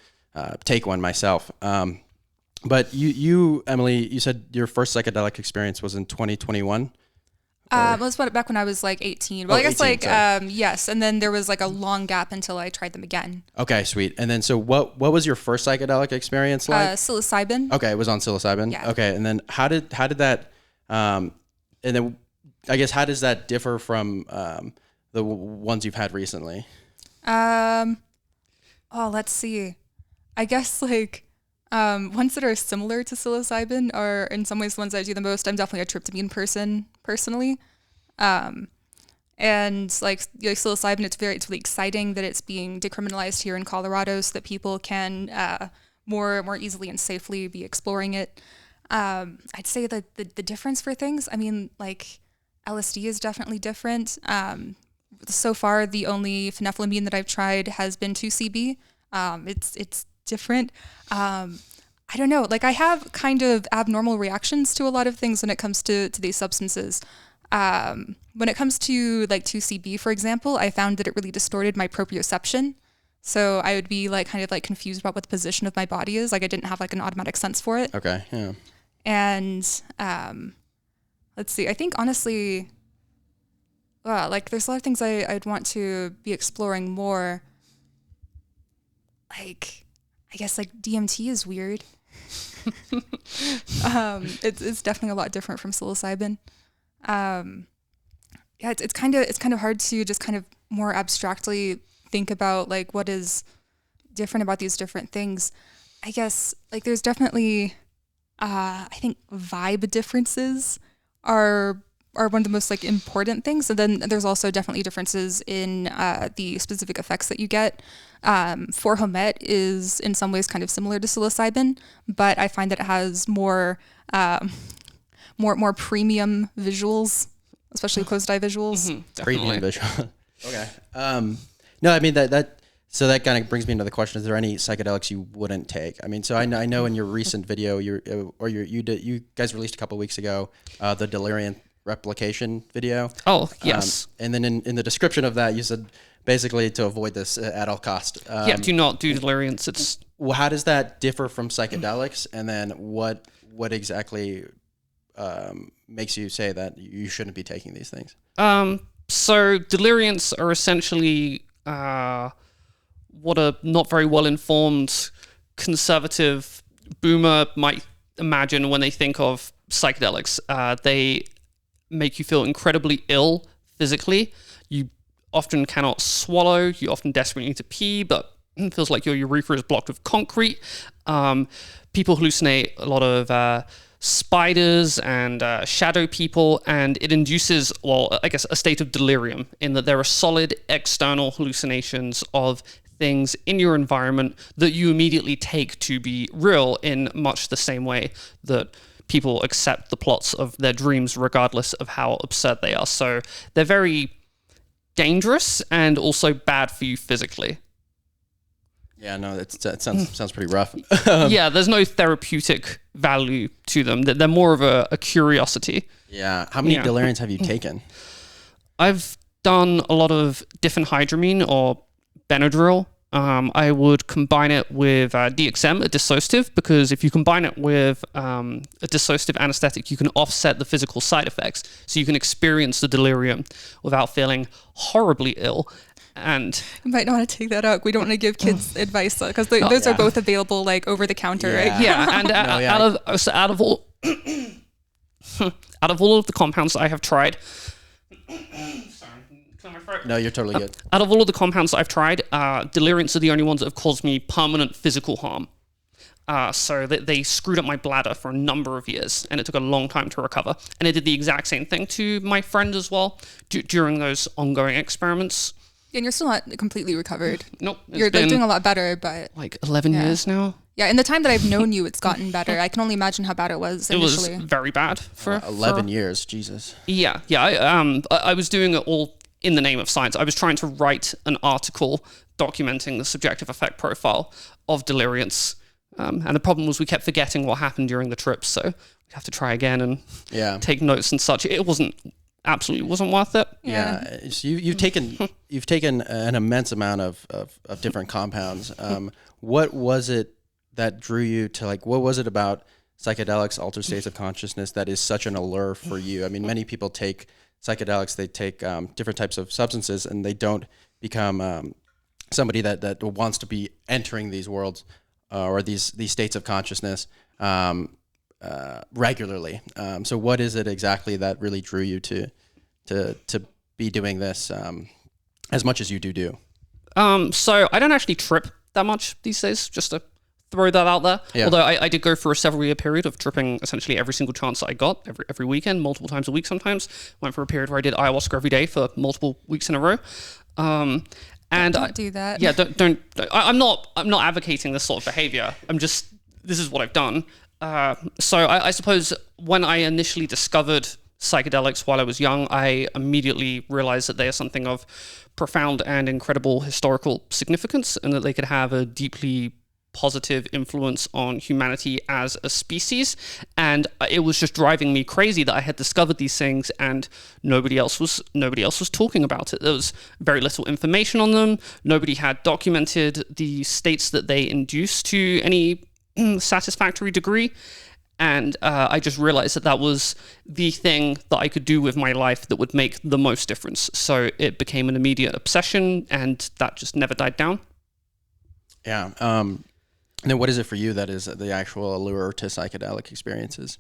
take one myself. But you, Emily, you said your first psychedelic experience was in 2021? It was back when I was like 18. Well, I guess 18, yes. And then there was like a long gap until I tried them again. Okay, sweet. And then, so what was your first psychedelic experience like? Psilocybin. Okay, it was on psilocybin. Yeah. Okay, and then how did that, and then I guess how does that differ from the ones you've had recently? Let's see. I guess like ones that are similar to psilocybin are in some ways the ones I do the most. I'm definitely a tryptamine person personally. And like psilocybin, it's really exciting that it's being decriminalized here in Colorado so that people can more easily and safely be exploring it. I'd say that the difference for things, I mean, like LSD is definitely different. So far, the only phenethylamine that I've tried has been 2CB. It's different. I don't know. Like I have kind of abnormal reactions to a lot of things when it comes to these substances. When it comes to like 2CB, for example, I found that it really distorted my proprioception. So I would be like kind of like confused about what the position of my body is. Like I didn't have like an automatic sense for it. Okay. Yeah. And let's see. I think honestly, like there's a lot of things I'd want to be exploring more. Like, I guess like DMT is weird. It's definitely a lot different from psilocybin. It's kind of hard to just kind of more abstractly think about like what is different about these different things. I guess like there's definitely, I think vibe differences are one of the most like important things. And then there's also definitely differences in the specific effects that you get. 4-Homet is in some ways kind of similar to psilocybin, but I find that it has more premium visuals, especially closed eye visuals. Mm-hmm, Premium visual. Okay. No, I mean so that kind of brings me into the question: is there any psychedelics you wouldn't take? I mean, so I know in your recent video, you guys released a couple of weeks ago, the delirium replication video. Oh, yes. And then in the description of that, you said basically to avoid this at all cost. Do not do deliriums. It's how does that differ from psychedelics? And then what exactly makes you say that you shouldn't be taking these things? So deliriums are essentially what a not very well informed conservative boomer might imagine when they think of psychedelics. They make you feel incredibly ill physically. You often cannot swallow. You often desperately need to pee, but it feels like your urethra is blocked with concrete. People hallucinate a lot of spiders and shadow people, and it induces, well, I guess, a state of delirium in that there are solid external hallucinations of things in your environment that you immediately take to be real in much the same way that people accept the plots of their dreams regardless of how absurd they are. So they're very dangerous and also bad for you physically. Yeah, no, that sounds pretty rough. Yeah, there's no therapeutic value to them. They're more of a curiosity. Yeah. How many deliriums have you taken? I've done a lot of diphenhydramine or Benadryl. I would combine it with DXM, a dissociative, because if you combine it with a dissociative anesthetic, you can offset the physical side effects. So you can experience the delirium without feeling horribly ill. And you might not want to take that out. We don't want to give kids advice because those are both available like over the counter, right? Yeah, and out of all of the compounds I have tried. No, you're totally good. Out of all of the compounds that I've tried, deliriants are the only ones that have caused me permanent physical harm. So they screwed up my bladder for a number of years, and it took a long time to recover. And it did the exact same thing to my friend as well during those ongoing experiments. And you're still not completely recovered. Nope. You're like doing a lot better, but... Like 11 years now? Yeah, in the time that I've known you, it's gotten better. I can only imagine how bad it was initially. It was very bad for 11 years, Jesus. Yeah. I was doing it all in the name of science. I was trying to write an article documenting the subjective effect profile of deliriants. And the problem was we kept forgetting what happened during the trip, so we have to try again and Yeah. take notes and such. It absolutely wasn't worth it. Yeah. So you've taken an immense amount of different compounds. What was it that drew you to, like, what was it about psychedelics, altered states of consciousness, that is such an allure for you? I mean, many people take psychedelics, they take different types of substances, and they don't become somebody that wants to be entering these worlds or these states of consciousness regularly. So what is it exactly that really drew you to be doing this as much as you do? So I don't actually trip that much these days, just to throw that out there. Yeah. Although I did go for a several-year period of tripping essentially every single chance that I got, every weekend, multiple times a week sometimes. Went for a period where I did ayahuasca every day for multiple weeks in a row. And Don't do that. Yeah, don't. I'm not advocating this sort of behavior. This is what I've done. So I suppose when I initially discovered psychedelics while I was young, I immediately realized that they are something of profound and incredible historical significance, and that they could have a deeply positive influence on humanity as a species. And it was just driving me crazy that I had discovered these things and nobody else was talking about it. There was very little information on them. Nobody had documented the states that they induce to any satisfactory degree. And I just realized that was the thing that I could do with my life that would make the most difference. So it became an immediate obsession, and that just never died down. Yeah. And then what is it for you that is the actual allure to psychedelic experiences?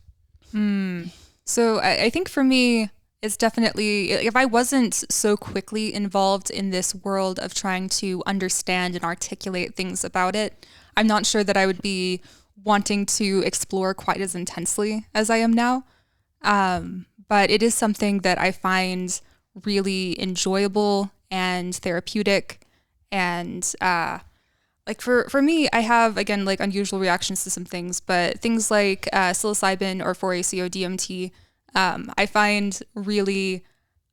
So I think for me, it's definitely, if I wasn't so quickly involved in this world of trying to understand and articulate things about it, I'm not sure that I would be wanting to explore quite as intensely as I am now. But it is something that I find really enjoyable and therapeutic. And like for me, I have, again, like unusual reactions to some things, but things like psilocybin or 4-ACO DMT, I find really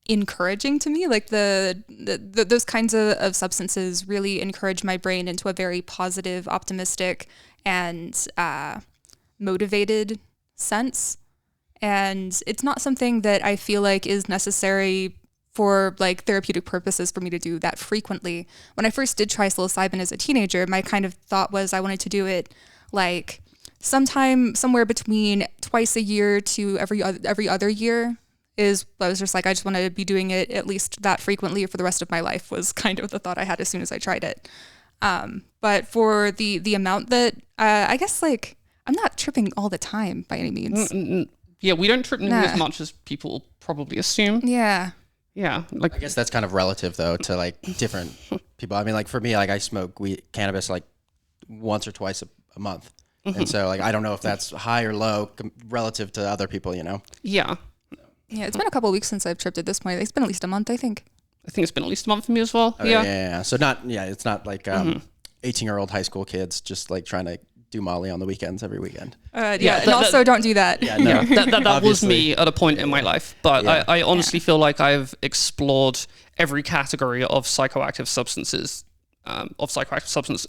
encouraging to me. Like those kinds of substances really encourage my brain into a very positive, optimistic, and motivated sense. And it's not something that I feel like is necessary for like therapeutic purposes for me to do that frequently. When I first did try psilocybin as a teenager, my kind of thought was I wanted to do it like somewhere between twice a year to every other year. I was just like, I just want to be doing it at least that frequently for the rest of my life, was kind of the thought I had as soon as I tried it. But for the amount that I guess, like, I'm not tripping all the time by any means. Yeah, we don't trip nearly as much as people probably assume. Yeah. Yeah, like I guess that's kind of relative though to like different people. I mean, like for me, like I smoke cannabis like once or twice a month. And so like I don't know if that's high or low relative to other people, you know. Yeah. Yeah, it's been a couple of weeks since I've tripped at this point. It's been at least a month, I think. I think it's been at least a month for me as well. Okay, yeah. So it's not like 18-year-old high school kids just like trying to do Molly on the weekends every weekend. And also don't do that. Yeah, no. That was me at a point in my life. But Yeah. I honestly feel like I've explored every category of psychoactive substances,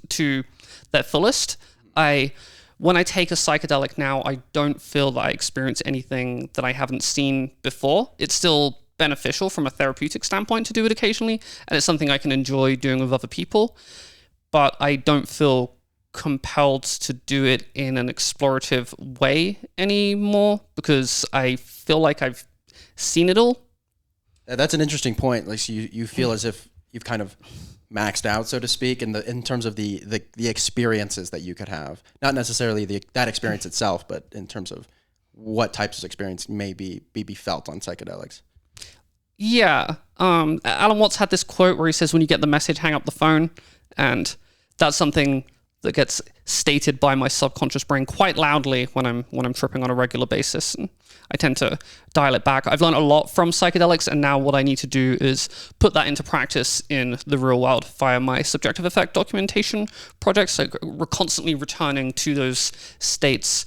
to their fullest. When I take a psychedelic now, I don't feel that I experience anything that I haven't seen before. It's still beneficial from a therapeutic standpoint to do it occasionally, and it's something I can enjoy doing with other people. But I don't feel compelled to do it in an explorative way anymore because I feel like I've seen it all. That's an interesting point. Like so you feel as if you've kind of maxed out, so to speak, in terms of the experiences that you could have. Not necessarily that experience itself, but in terms of what types of experience may be felt on psychedelics. Yeah. Alan Watts had this quote where he says, when you get the message, hang up the phone. And that's something that gets stated by my subconscious brain quite loudly when I'm tripping on a regular basis, and I tend to dial it back. I've learned a lot from psychedelics, and now what I need to do is put that into practice in the real world via my subjective effect documentation projects. So we're constantly returning to those states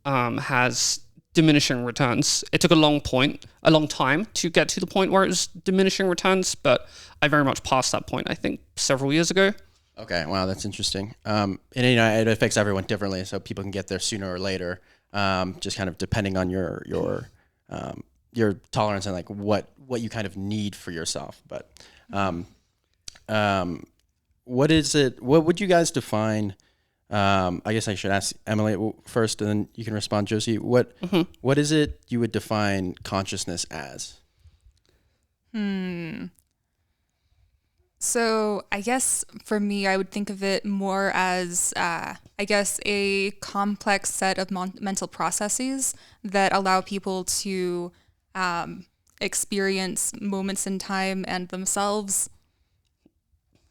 has diminishing returns. It took a long time to get to the point where it was diminishing returns, but I very much passed that point, I think, several years ago. Okay, wow, that's interesting. And it affects everyone differently, so people can get there sooner or later. just kind of depending on your tolerance and like what you kind of need for yourself. But what is it? What would you guys define? I guess I should ask Emily first, and then you can respond, Josie. What is it you would define consciousness as? So I guess for me, I would think of it more as, I guess, a complex set of mental processes that allow people to experience moments in time and themselves.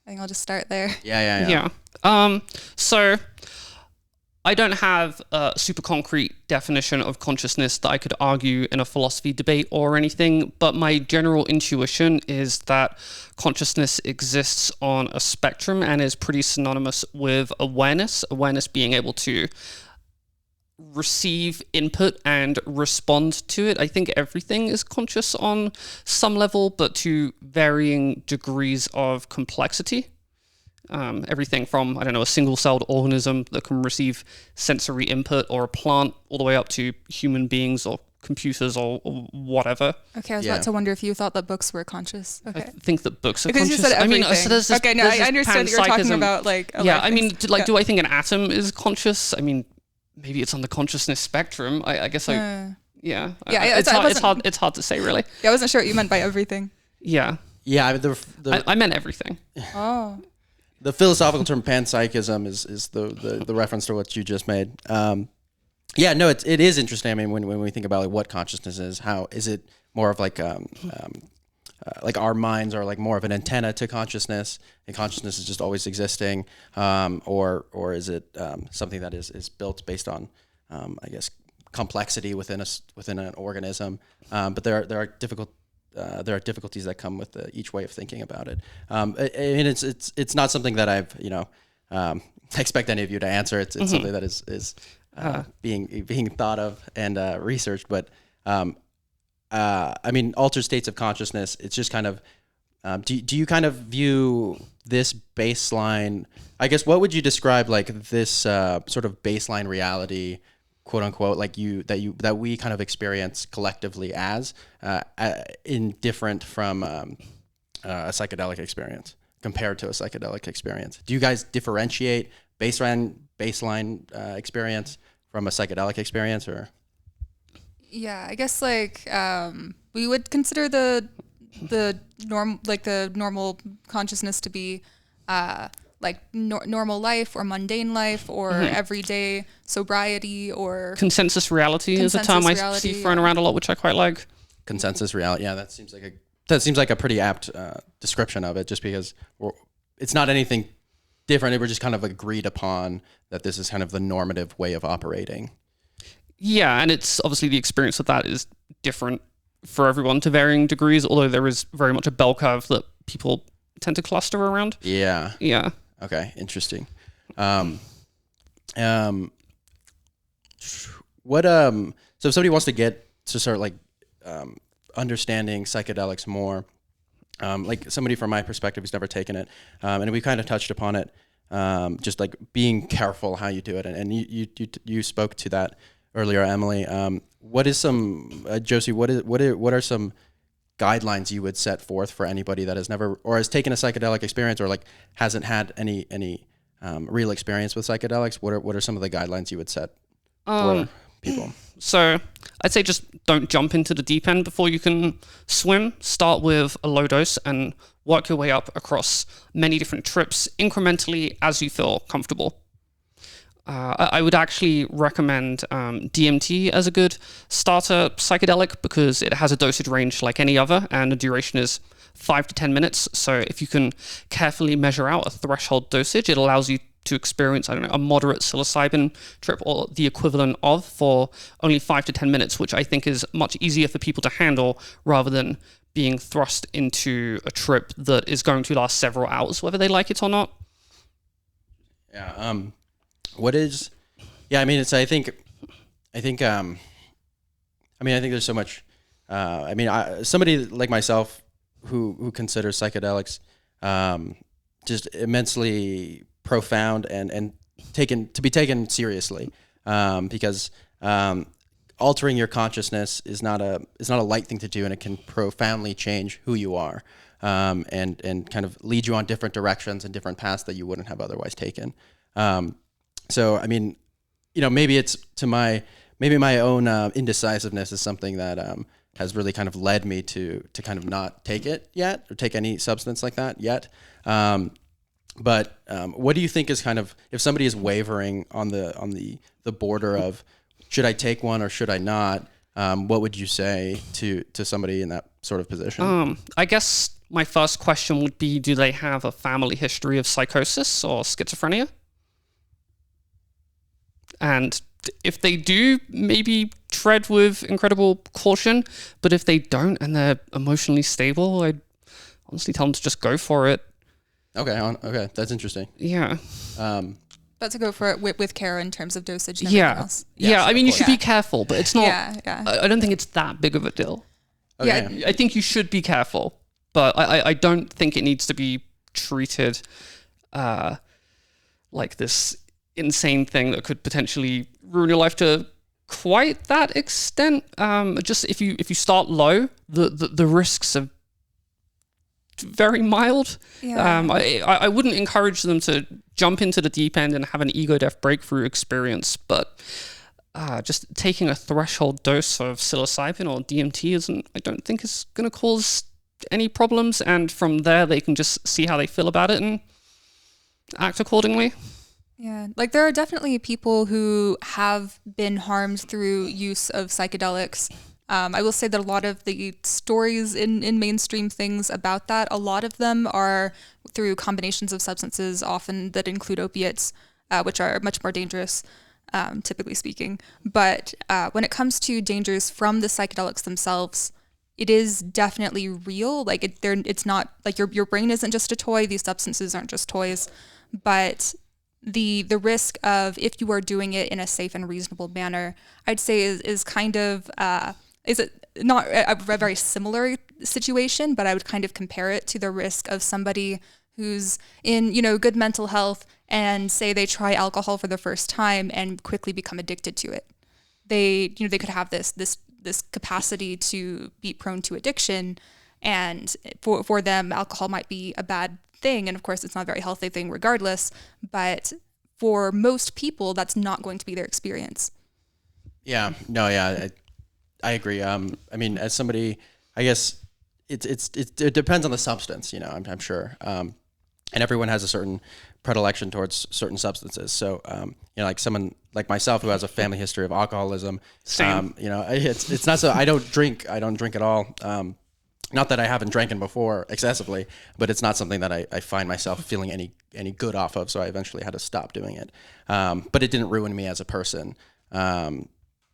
I think I'll just start there. Yeah. So I don't have a super concrete definition of consciousness that I could argue in a philosophy debate or anything, but my general intuition is that consciousness exists on a spectrum and is pretty synonymous with awareness being able to receive input and respond to it. I think everything is conscious on some level, but to varying degrees of complexity. Everything from, I don't know, a single-celled organism that can receive sensory input, or a plant, all the way up to human beings or computers or whatever. Okay, I was about to wonder if you thought that books were conscious. Okay. I think that books are because conscious. You said everything. I mean, so there's this, okay, no, I understand you're talking about like. Yeah, I mean, do I think an atom is conscious? I mean, maybe it's on the consciousness spectrum. I guess I. Yeah. It's hard to say, really. Yeah, I wasn't sure what you meant by everything. Yeah. Yeah, I meant everything. Oh. The philosophical term panpsychism is the reference to what you just made. Yeah, no, it is interesting. I mean, when we think about like what consciousness is, how is it more of like our minds are like more of an antenna to consciousness, and consciousness is just always existing, or is it something that is built based on, I guess, complexity within an organism? But there are difficulties that come with each way of thinking about it. I mean, it's not something that I've expect any of you to answer. It's something that is being thought of and researched. But I mean, altered states of consciousness. It's just kind of. Do you kind of view this baseline? I guess what would you describe like this sort of baseline reality, quote unquote, like that we kind of experience collectively as indifferent from a psychedelic experience compared to a psychedelic experience? Do you guys differentiate baseline experience from a psychedelic experience, or? Yeah, I guess like we would consider the normal consciousness to be normal life or mundane life or everyday sobriety or consensus reality is a term I see thrown around a lot, which I quite like. Consensus reality, yeah, that seems like a pretty apt description of it, just because it's not anything different. We're just kind of agreed upon that this is kind of the normative way of operating. Yeah, and it's obviously the experience of that is different for everyone to varying degrees, although there is very much a bell curve that people tend to cluster around. Yeah. Yeah. Okay, interesting. So if somebody wants to get to start like understanding psychedelics more, like somebody from my perspective who's never taken it, and we kind of touched upon it, just like being careful how you do it, and you spoke to that earlier, Emily. What is some Josie? What are some guidelines you would set forth for anybody that has never or has taken a psychedelic experience or like hasn't had any real experience with psychedelics? What are some of the guidelines you would set for people? So I'd say just don't jump into the deep end before you can swim. Start with a low dose and work your way up across many different trips incrementally as you feel comfortable. I would actually recommend DMT as a good starter psychedelic because it has a dosage range like any other, and the duration is 5 to 10 minutes. So if you can carefully measure out a threshold dosage, it allows you to experience, I don't know, a moderate psilocybin trip or the equivalent of for only 5 to 10 minutes, which I think is much easier for people to handle rather than being thrust into a trip that is going to last several hours, whether they like it or not. Yeah. What is? Yeah, I mean, it's. I think. There's so much. Somebody like myself who considers psychedelics just immensely profound and taken seriously, because altering your consciousness is not a light thing to do, and it can profoundly change who you are, and kind of lead you on different directions and different paths that you wouldn't have otherwise taken. So I mean, maybe it's maybe my own indecisiveness is something that has really kind of led me to kind of not take it yet, or take any substance like that yet. But what do you think is kind of, if somebody is wavering on the border of should I take one or should I not? What would you say to somebody in that sort of position? I guess my first question would be, do they have a family history of psychosis or schizophrenia? And if they do, maybe tread with incredible caution. But if they don't and they're emotionally stable, I'd honestly tell them to just go for it. Okay, that's interesting. Yeah. But to go for it with care in terms of dosage and Yeah. everything else. Yeah, I mean, you should be careful, but it's not... Yeah. I don't think it's that big of a deal. Okay. Yeah. I think you should be careful, but I don't think it needs to be treated like this insane thing that could potentially ruin your life to quite that extent. Just if you start low, the risks are very mild. Yeah. I wouldn't encourage them to jump into the deep end and have an ego death breakthrough experience, but just taking a threshold dose of psilocybin or DMT I don't think is going to cause any problems, and from there they can just see how they feel about it and act accordingly. Yeah, like there are definitely people who have been harmed through use of psychedelics. I will say that a lot of the stories in mainstream things about that, a lot of them are through combinations of substances, often that include opiates, which are much more dangerous, typically speaking. But when it comes to dangers from the psychedelics themselves, it is definitely real. Like it's not like your brain isn't just a toy. These substances aren't just toys, but the risk of, if you are doing it in a safe and reasonable manner, I'd say is kind of is it not a very similar situation, but I would kind of compare it to the risk of somebody who's in good mental health and say they try alcohol for the first time and quickly become addicted to it. They could have this capacity to be prone to addiction, and for them alcohol might be a bad thing, and of course it's not a very healthy thing regardless, but for most people that's not going to be their experience. I agree. I mean, as somebody, I guess it depends on the substance, I'm sure, and everyone has a certain predilection towards certain substances. So like someone like myself who has a family history of alcoholism, Same. It's not so, I don't drink at all. Not that I haven't drank before excessively, but it's not something that I find myself feeling any good off of. So I eventually had to stop doing it. But it didn't ruin me as a person.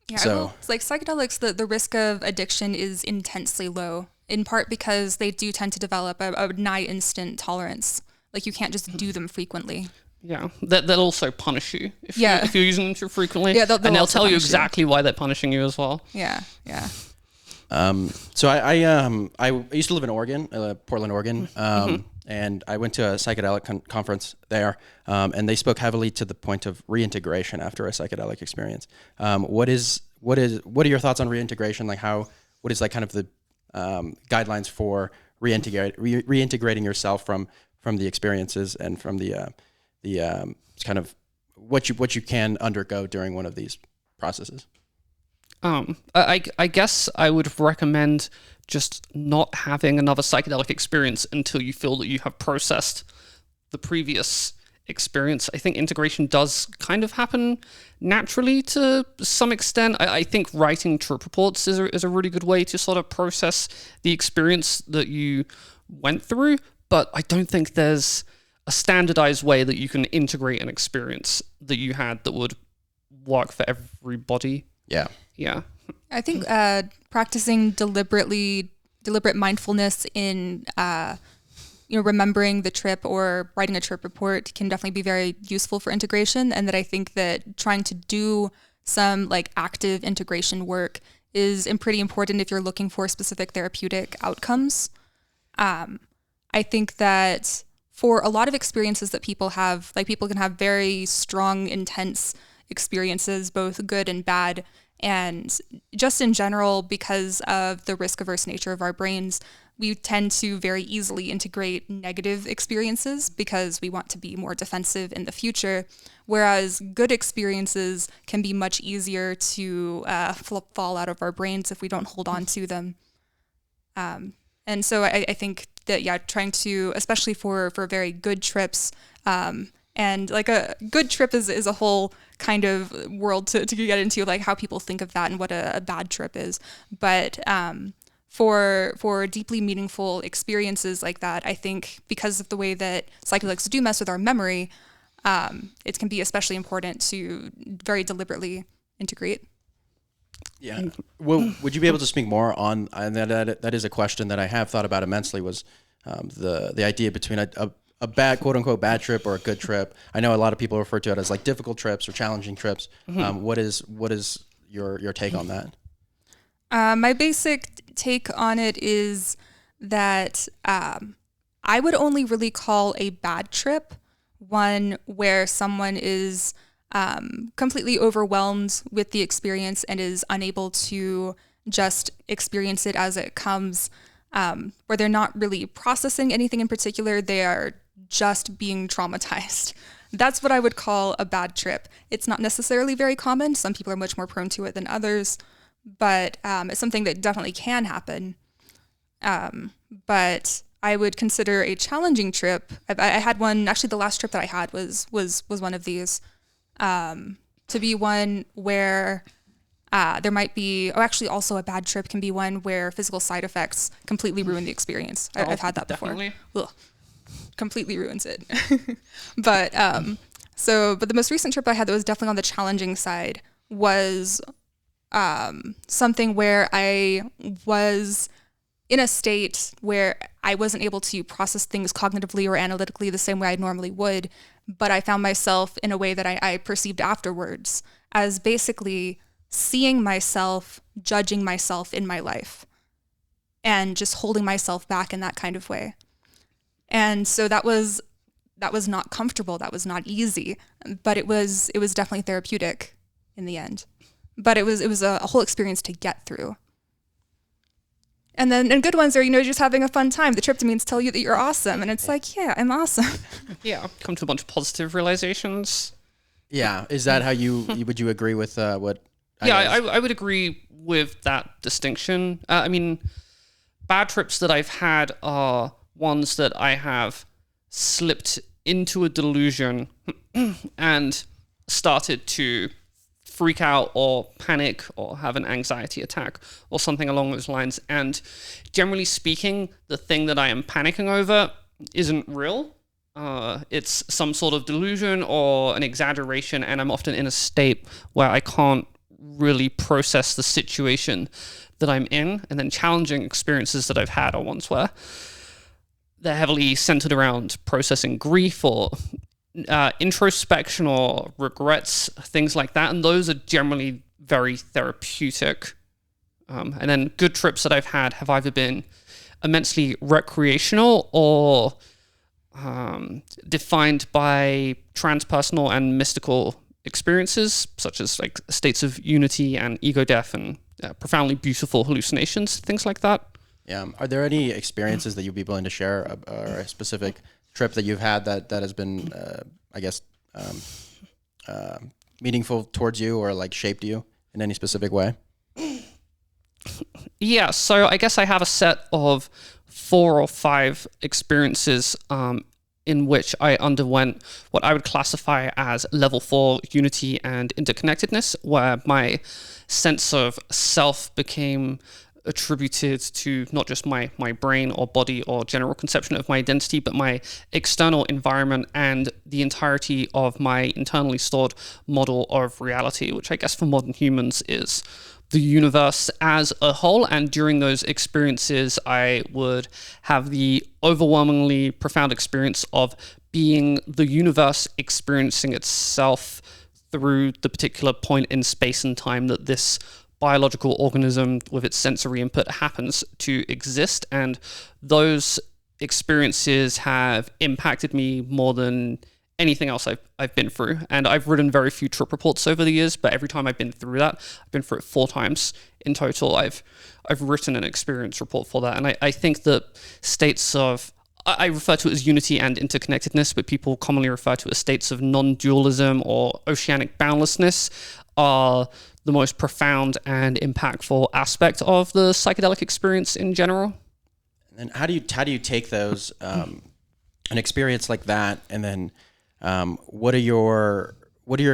It's like psychedelics, the risk of addiction is intensely low, in part because they do tend to develop a nigh instant tolerance. Like you can't just do them frequently. Yeah, they'll also punish you if you're using them too frequently. Yeah, they'll tell you exactly why they're punishing you as well. Yeah. So I used to live in Oregon, Portland, Oregon, and I went to a psychedelic conference there, and they spoke heavily to the point of reintegration after a psychedelic experience. What are your thoughts on reintegration? Like what is like kind of the guidelines for reintegrating yourself from the experiences and from the kind of what you can undergo during one of these processes? I guess I would recommend just not having another psychedelic experience until you feel that you have processed the previous experience. I think integration does kind of happen naturally to some extent. I think writing trip reports is a really good way to sort of process the experience that you went through, but I don't think there's a standardized way that you can integrate an experience that you had that would work for everybody. Yeah. I think practicing deliberate mindfulness in remembering the trip or writing a trip report can definitely be very useful for integration, and that I think that trying to do some like active integration work is pretty important if you're looking for specific therapeutic outcomes. I think that for a lot of experiences that people have, like people can have very strong, intense experiences, both good and bad. And just in general, because of the risk-averse nature of our brains, we tend to very easily integrate negative experiences because we want to be more defensive in the future, whereas good experiences can be much easier to fall out of our brains if we don't hold on to them. And so I think that, trying to, especially for very good trips, and like a good trip is a whole kind of world to get into, like how people think of that and what a bad trip is. But for deeply meaningful experiences like that, I think because of the way that psychedelics do mess with our memory, it can be especially important to very deliberately integrate. Yeah. Well, would you be able to speak more on, and that is a question that I have thought about immensely, was the idea between a bad, quote unquote, bad trip or a good trip. I know a lot of people refer to it as like difficult trips or challenging trips. What is your take on that? My basic take on it is that I would only really call a bad trip one where someone is completely overwhelmed with the experience and is unable to just experience it as it comes, where they're not really processing anything in particular. They are just being traumatized. That's what I would call a bad trip. It's not necessarily very common. Some people are much more prone to it than others, but it's something that definitely can happen. But I would consider a challenging trip. I had one, actually the last trip that I had was one of these, to be one where there might be, actually also a bad trip can be one where physical side effects completely ruin the experience. I've had that before. Ugh, completely ruins it. But the most recent trip I had that was definitely on the challenging side was something where I was in a state where I wasn't able to process things cognitively or analytically the same way I normally would, but I found myself in a way that I perceived afterwards as basically seeing myself, judging myself in my life, and just holding myself back in that kind of way. And so that was not comfortable, that was not easy, but it was definitely therapeutic in the end. But it was a whole experience to get through. And good ones are, just having a fun time. The tryptamines tell you that you're awesome. And it's like, yeah, I'm awesome. Yeah, come to a bunch of positive realizations. Yeah. Is that how would you agree with what? I would agree with that distinction. I mean, bad trips that I've had are ones that I have slipped into a delusion and started to freak out or panic or have an anxiety attack or something along those lines. And generally speaking, the thing that I am panicking over isn't real. It's some sort of delusion or an exaggeration, and I'm often in a state where I can't really process the situation that I'm in. And then challenging experiences that I've had are ones where they're heavily centered around processing grief or introspection or regrets, things like that. And those are generally very therapeutic. And then good trips that I've had have either been immensely recreational or defined by transpersonal and mystical experiences, such as like states of unity and ego death and profoundly beautiful hallucinations, things like that. Yeah. Are there any experiences that you'd be willing to share, or a specific trip that you've had that has been, meaningful towards you or like shaped you in any specific way? Yeah, so I guess I have a set of 4 or 5 experiences in which I underwent what I would classify as level 4 unity and interconnectedness, where my sense of self became attributed to not just my brain or body or general conception of my identity, but my external environment and the entirety of my internally stored model of reality, which I guess for modern humans is the universe as a whole. And during those experiences, I would have the overwhelmingly profound experience of being the universe experiencing itself through the particular point in space and time that this biological organism with its sensory input happens to exist. And those experiences have impacted me more than anything else I've been through. And I've written very few trip reports over the years, but every time I've been through that, I've been through it 4 times in total. I've written an experience report for that. And I think that states of, I refer to it as unity and interconnectedness, but people commonly refer to it as states of non-dualism or oceanic boundlessness, are the most profound and impactful aspect of the psychedelic experience in general. And how do you take those an experience like that, and then what are your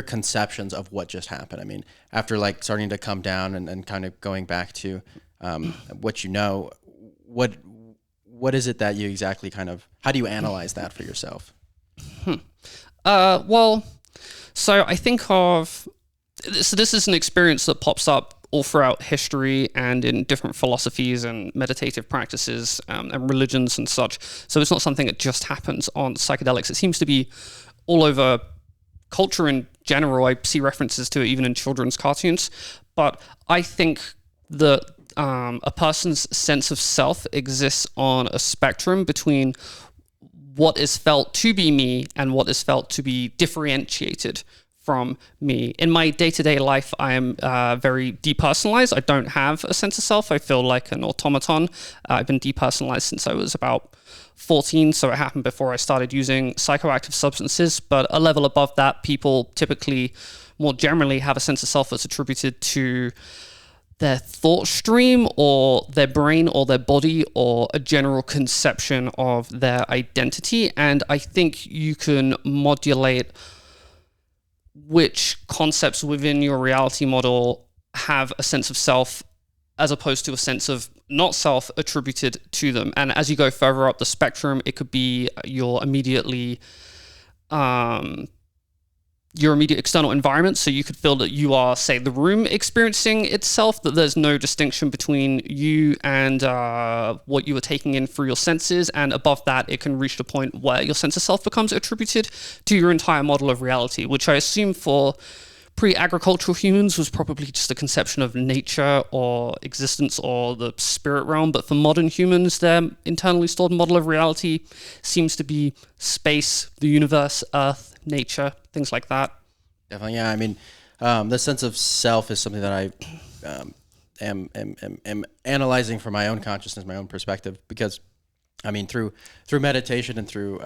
conceptions of what just happened? I mean, after like starting to come down and kind of going back to what you know, what is it that you exactly kind of, how do you analyze that for yourself? Well, so I think of, so this is an experience that pops up all throughout history and in different philosophies and meditative practices and religions and such. So it's not something that just happens on psychedelics. It seems to be all over culture in general. I see references to it even in children's cartoons. But I think that a person's sense of self exists on a spectrum between what is felt to be me and what is felt to be differentiated from me. In my day-to-day life, I am very depersonalized. I don't have a sense of self. I feel like an automaton. I've been depersonalized since I was about 14, so it happened before I started using psychoactive substances. But a level above that, people typically, more generally, have a sense of self that's attributed to their thought stream or their brain or their body or a general conception of their identity. And I think you can modulate which concepts within your reality model have a sense of self as opposed to a sense of not self attributed to them. And as you go further up the spectrum, it could be your immediate external environment. So you could feel that you are, say, the room experiencing itself, that there's no distinction between you and what you are taking in through your senses. And above that, it can reach the point where your sense of self becomes attributed to your entire model of reality, which I assume for pre-agricultural humans was probably just a conception of nature or existence or the spirit realm. But for modern humans, their internally stored model of reality seems to be space, the universe, Earth, nature, things like that. Definitely, yeah. I mean, the sense of self is something that I am analyzing from my own consciousness, my own perspective, because I mean, through meditation and through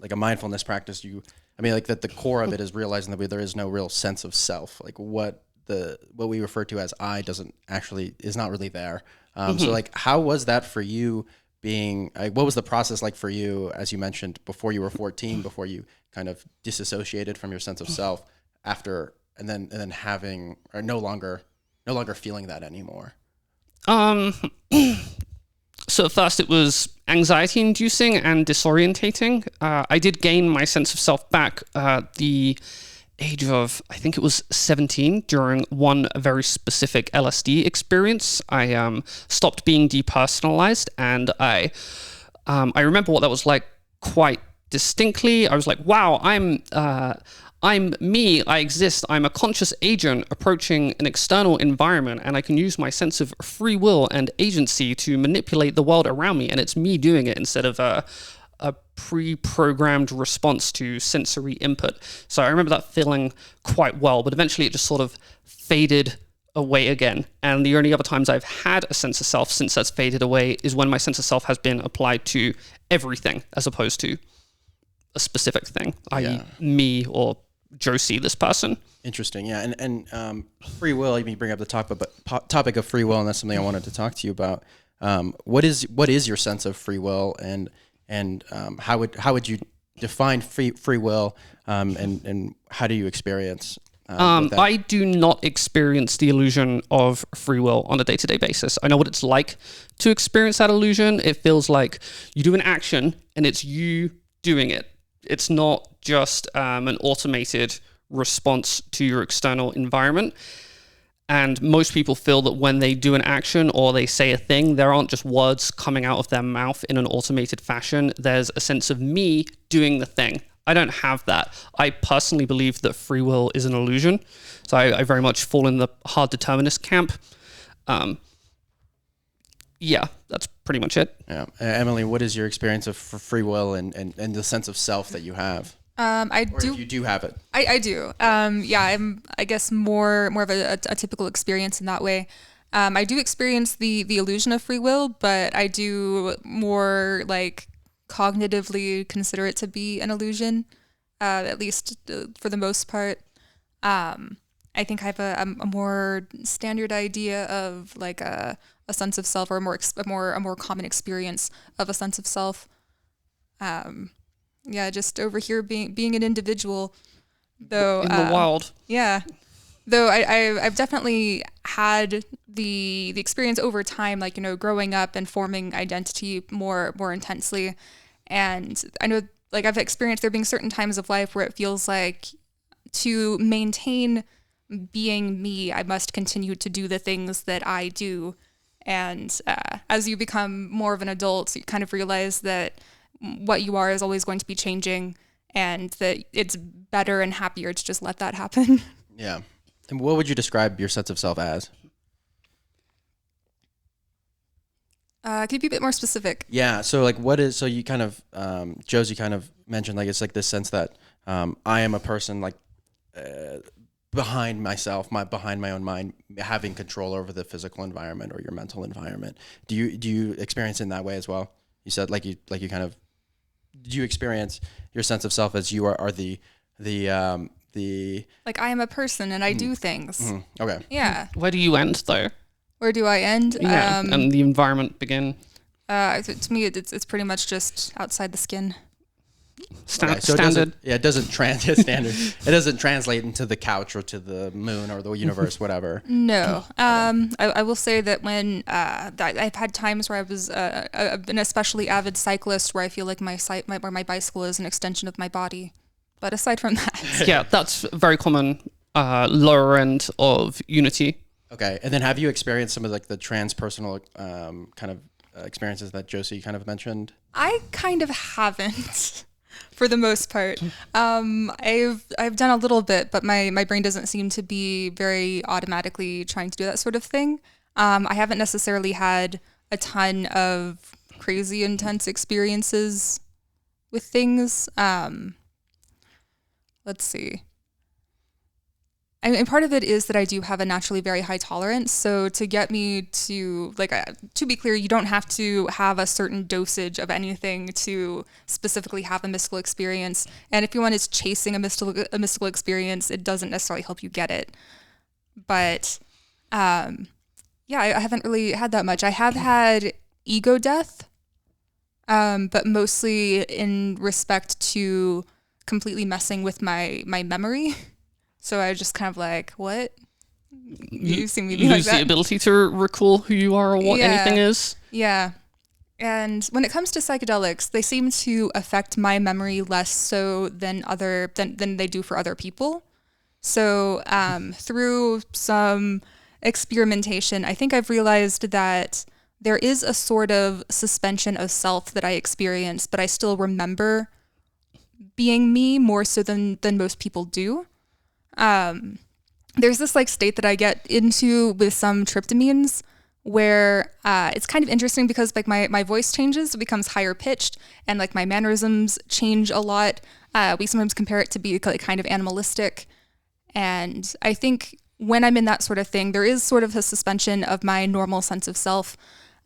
like a mindfulness practice, that the core of it is realizing that there is no real sense of self. Like what we refer to as I is not really there. So like, how was that for you? What was the process like for you, as you mentioned, before you were 14, before you kind of disassociated from your sense of self, after and then having, or no longer feeling that anymore? So at first it was anxiety inducing and disorientating. I did gain my sense of self back at the age of, I think it was 17, during one very specific LSD experience. I stopped being depersonalized, and I remember what that was like quite distinctly. I was like, wow, I'm me, I exist, I'm a conscious agent approaching an external environment, and I can use my sense of free will and agency to manipulate the world around me, and it's me doing it instead of a pre-programmed response to sensory input. So I remember that feeling quite well, but eventually it just sort of faded away again. And the only other times I've had a sense of self since that's faded away is when my sense of self has been applied to everything as opposed to a specific thing, i.e. me or Josie, this person. Interesting, yeah. And free will, you bring up the topic of free will, and that's something I wanted to talk to you about. What is your sense of free will, and how would you define free will, and how do you experience that? I do not experience the illusion of free will on a day-to-day basis. I know what it's like to experience that illusion. It feels like you do an action and it's you doing it. It's not just an automated response to your external environment. And most people feel that when they do an action or they say a thing, there aren't just words coming out of their mouth in an automated fashion. There's a sense of me doing the thing. I don't have that. I personally believe that free will is an illusion. So I very much fall in the hard determinist camp. Yeah, that's pretty much it. Yeah. Emily, what is your experience of free will and the sense of self that you have? I Or do. if you do have it. I do. Yeah, I'm, I guess, more of a typical experience in that way. I do experience the illusion of free will, but I do more like cognitively consider it to be an illusion, at least for the most part. I think I have a more standard idea of like a sense of self, or a more common experience of a sense of self. Yeah, just over here being an individual, though. In the wild. Yeah, though I've definitely had the experience over time, like, you know, growing up and forming identity more intensely, and I know, like, I've experienced there being certain times of life where it feels like to maintain being me, I must continue to do the things that I do. And as you become more of an adult, you kind of realize that what you are is always going to be changing, and that it's better and happier to just let that happen. Yeah. And what would you describe your sense of self as? Can you be a bit more specific? Yeah. So like, so you kind of, Josie kind of mentioned, like, it's like this sense that I am a person, like, behind myself, behind my own mind, having control over the physical environment or your mental environment. Do you experience it in that way as well? You said like you kind of, do you experience your sense of self as you are the Like, I am a person and I do things. Okay. Yeah. Where do you end, though? Where do I end? Yeah, and the environment begin. To me, it's pretty much just outside the skin. Okay, so Standard. it doesn't standard. It doesn't translate into the couch or to the moon or the universe, whatever. No. I will say that when I've had times where I was an especially avid cyclist, where I feel like my bicycle is an extension of my body. But aside from that, Yeah, that's very common. Lower end of Unity. Okay, and then have you experienced some of like the transpersonal kind of experiences that Josie kind of mentioned? I kind of haven't. For the most part, I've done a little bit, but my brain doesn't seem to be very automatically trying to do that sort of thing. I haven't necessarily had a ton of crazy intense experiences with things. Let's see. And part of it is that I do have a naturally very high tolerance. So to get me to, like, to be clear, you don't have to have a certain dosage of anything to specifically have a mystical experience. And if anyone is chasing a mystical experience, it doesn't necessarily help you get it. But yeah, I haven't really had that much. I have had ego death, but mostly in respect to completely messing with my memory. So I just kind of like, what? You see me like Lose that? the ability to recall who you are or what anything is. Yeah. And when it comes to psychedelics, they seem to affect my memory less so than they do for other people. So through some experimentation, I think I've realized that there is a sort of suspension of self that I experience, but I still remember being me more so than most people do. There's this like state that I get into with some tryptamines where it's kind of interesting because like my voice changes, it becomes higher pitched, and like my mannerisms change a lot. We sometimes compare it to be like kind of animalistic. And I think when I'm in that sort of thing, there is sort of a suspension of my normal sense of self.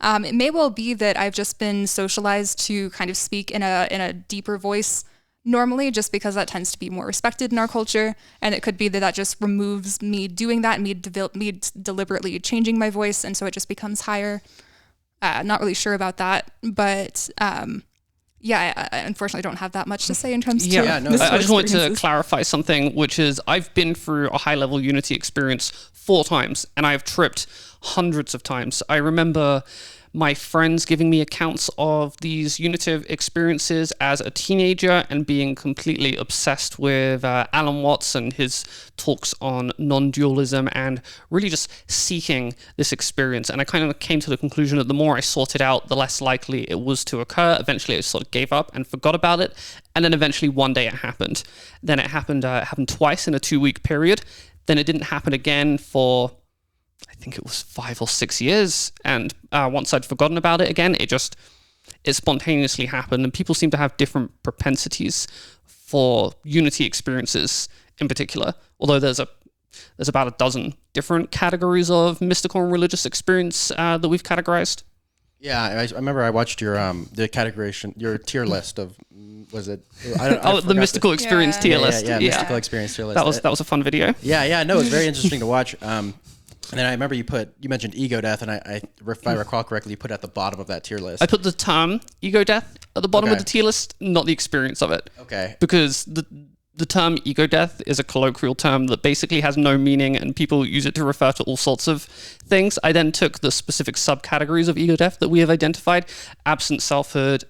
It may well be that I've just been socialized to kind of speak in a deeper voice normally, just because that tends to be more respected in our culture. And it could be that just removes me doing that, me deliberately changing my voice, and so it just becomes higher. Not really sure about that, but yeah, I unfortunately don't have that much to say in terms of I just wanted to clarify something, which is I've been through a high-level Unity experience 4 times, and I've tripped hundreds of times. I remember my friends giving me accounts of these unitive experiences as a teenager and being completely obsessed with Alan Watts and his talks on non-dualism and really just seeking this experience. And I kind of came to the conclusion that the more I sorted out, the less likely it was to occur. Eventually, I sort of gave up and forgot about it. And then eventually one day it happened. Then it happened twice in a 2-week period. Then it didn't happen again for, I think it was 5 or 6 years. And once I'd forgotten about it again, it spontaneously happened. And people seem to have different propensities for Unity experiences in particular, although there's about a dozen different categories of mystical and religious experience that we've categorized. Yeah, I remember I watched your the categorization, your tier list of was it? I The mystical experience tier list. Yeah, mystical experience tier list. That was a fun video. Yeah, no, it was very interesting to watch. And then I remember you mentioned ego death, and if I recall correctly, you put it at the bottom of that tier list. I put the term ego death at the bottom of the tier list, not the experience of it. Okay. Because the term ego death is a colloquial term that basically has no meaning, and people use it to refer to all sorts of things. I then took the specific subcategories of ego death that we have identified: absent selfhood,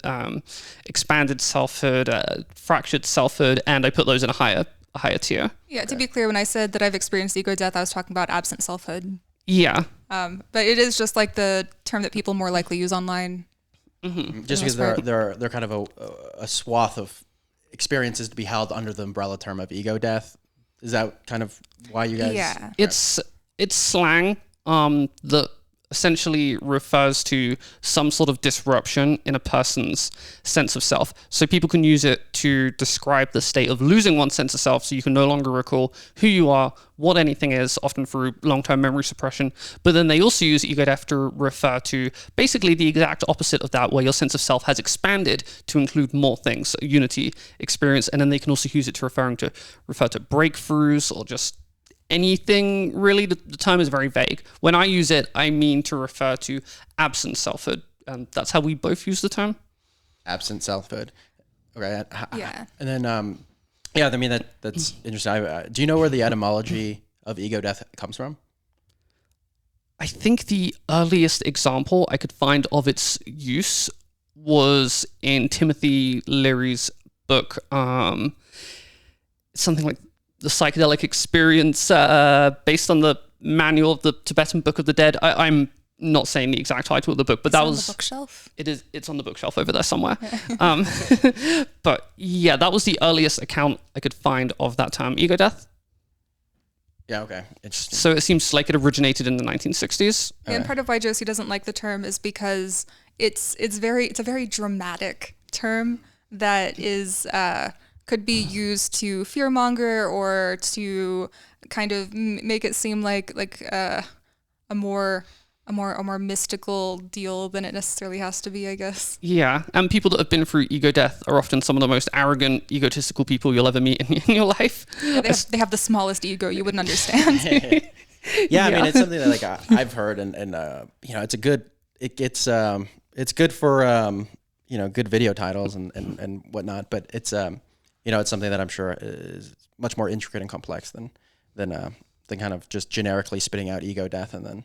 expanded selfhood, fractured selfhood, and I put those in a higher tier. Yeah, to be clear, when I said that I've experienced ego death, I was talking about absent selfhood. Yeah. But it is just like the term that people more likely use online. Mm-hmm. Just because they're kind of a swath of experiences to be held under the umbrella term of ego death. Is that kind of why you guys? Yeah. It's slang that essentially refers to some sort of disruption in a person's sense of self. So people can use it to describe the state of losing one's sense of self, so you can no longer recall who you are, what anything is, often through long-term memory suppression. But then they also use ego death to refer to basically the exact opposite of that, where your sense of self has expanded to include more things, a unity experience. And then they can also use it to refer to breakthroughs or just anything really. The term is very vague. When I use it, I mean to refer to absent selfhood, and that's how we both use the term. Absent selfhood. Okay. Yeah. And then, I mean that's interesting. Do you know where the etymology of ego death comes from? I think the earliest example I could find of its use was in Timothy Leary's book. Something like the Psychedelic Experience, based on the manual of the Tibetan Book of the Dead. I'm not saying the exact title of the book, but that was on the bookshelf. It's on the bookshelf over there somewhere. But yeah, that was the earliest account I could find of that term, ego death. Yeah. Okay. Interesting. So it seems like it originated in the 1960s. Yeah, and part of why Josie doesn't like the term is because it's a very dramatic term that is could be used to fearmonger or to kind of make it seem like a more mystical deal than it necessarily has to be, I guess. Yeah, and people that have been through ego death are often some of the most arrogant, egotistical people you'll ever meet in your life. Yeah, they have the smallest ego you wouldn't understand. Yeah, I mean, it's something that I've heard, and it's good for good video titles and whatnot, but it's it's something that I'm sure is much more intricate and complex than kind of just generically spitting out ego death and then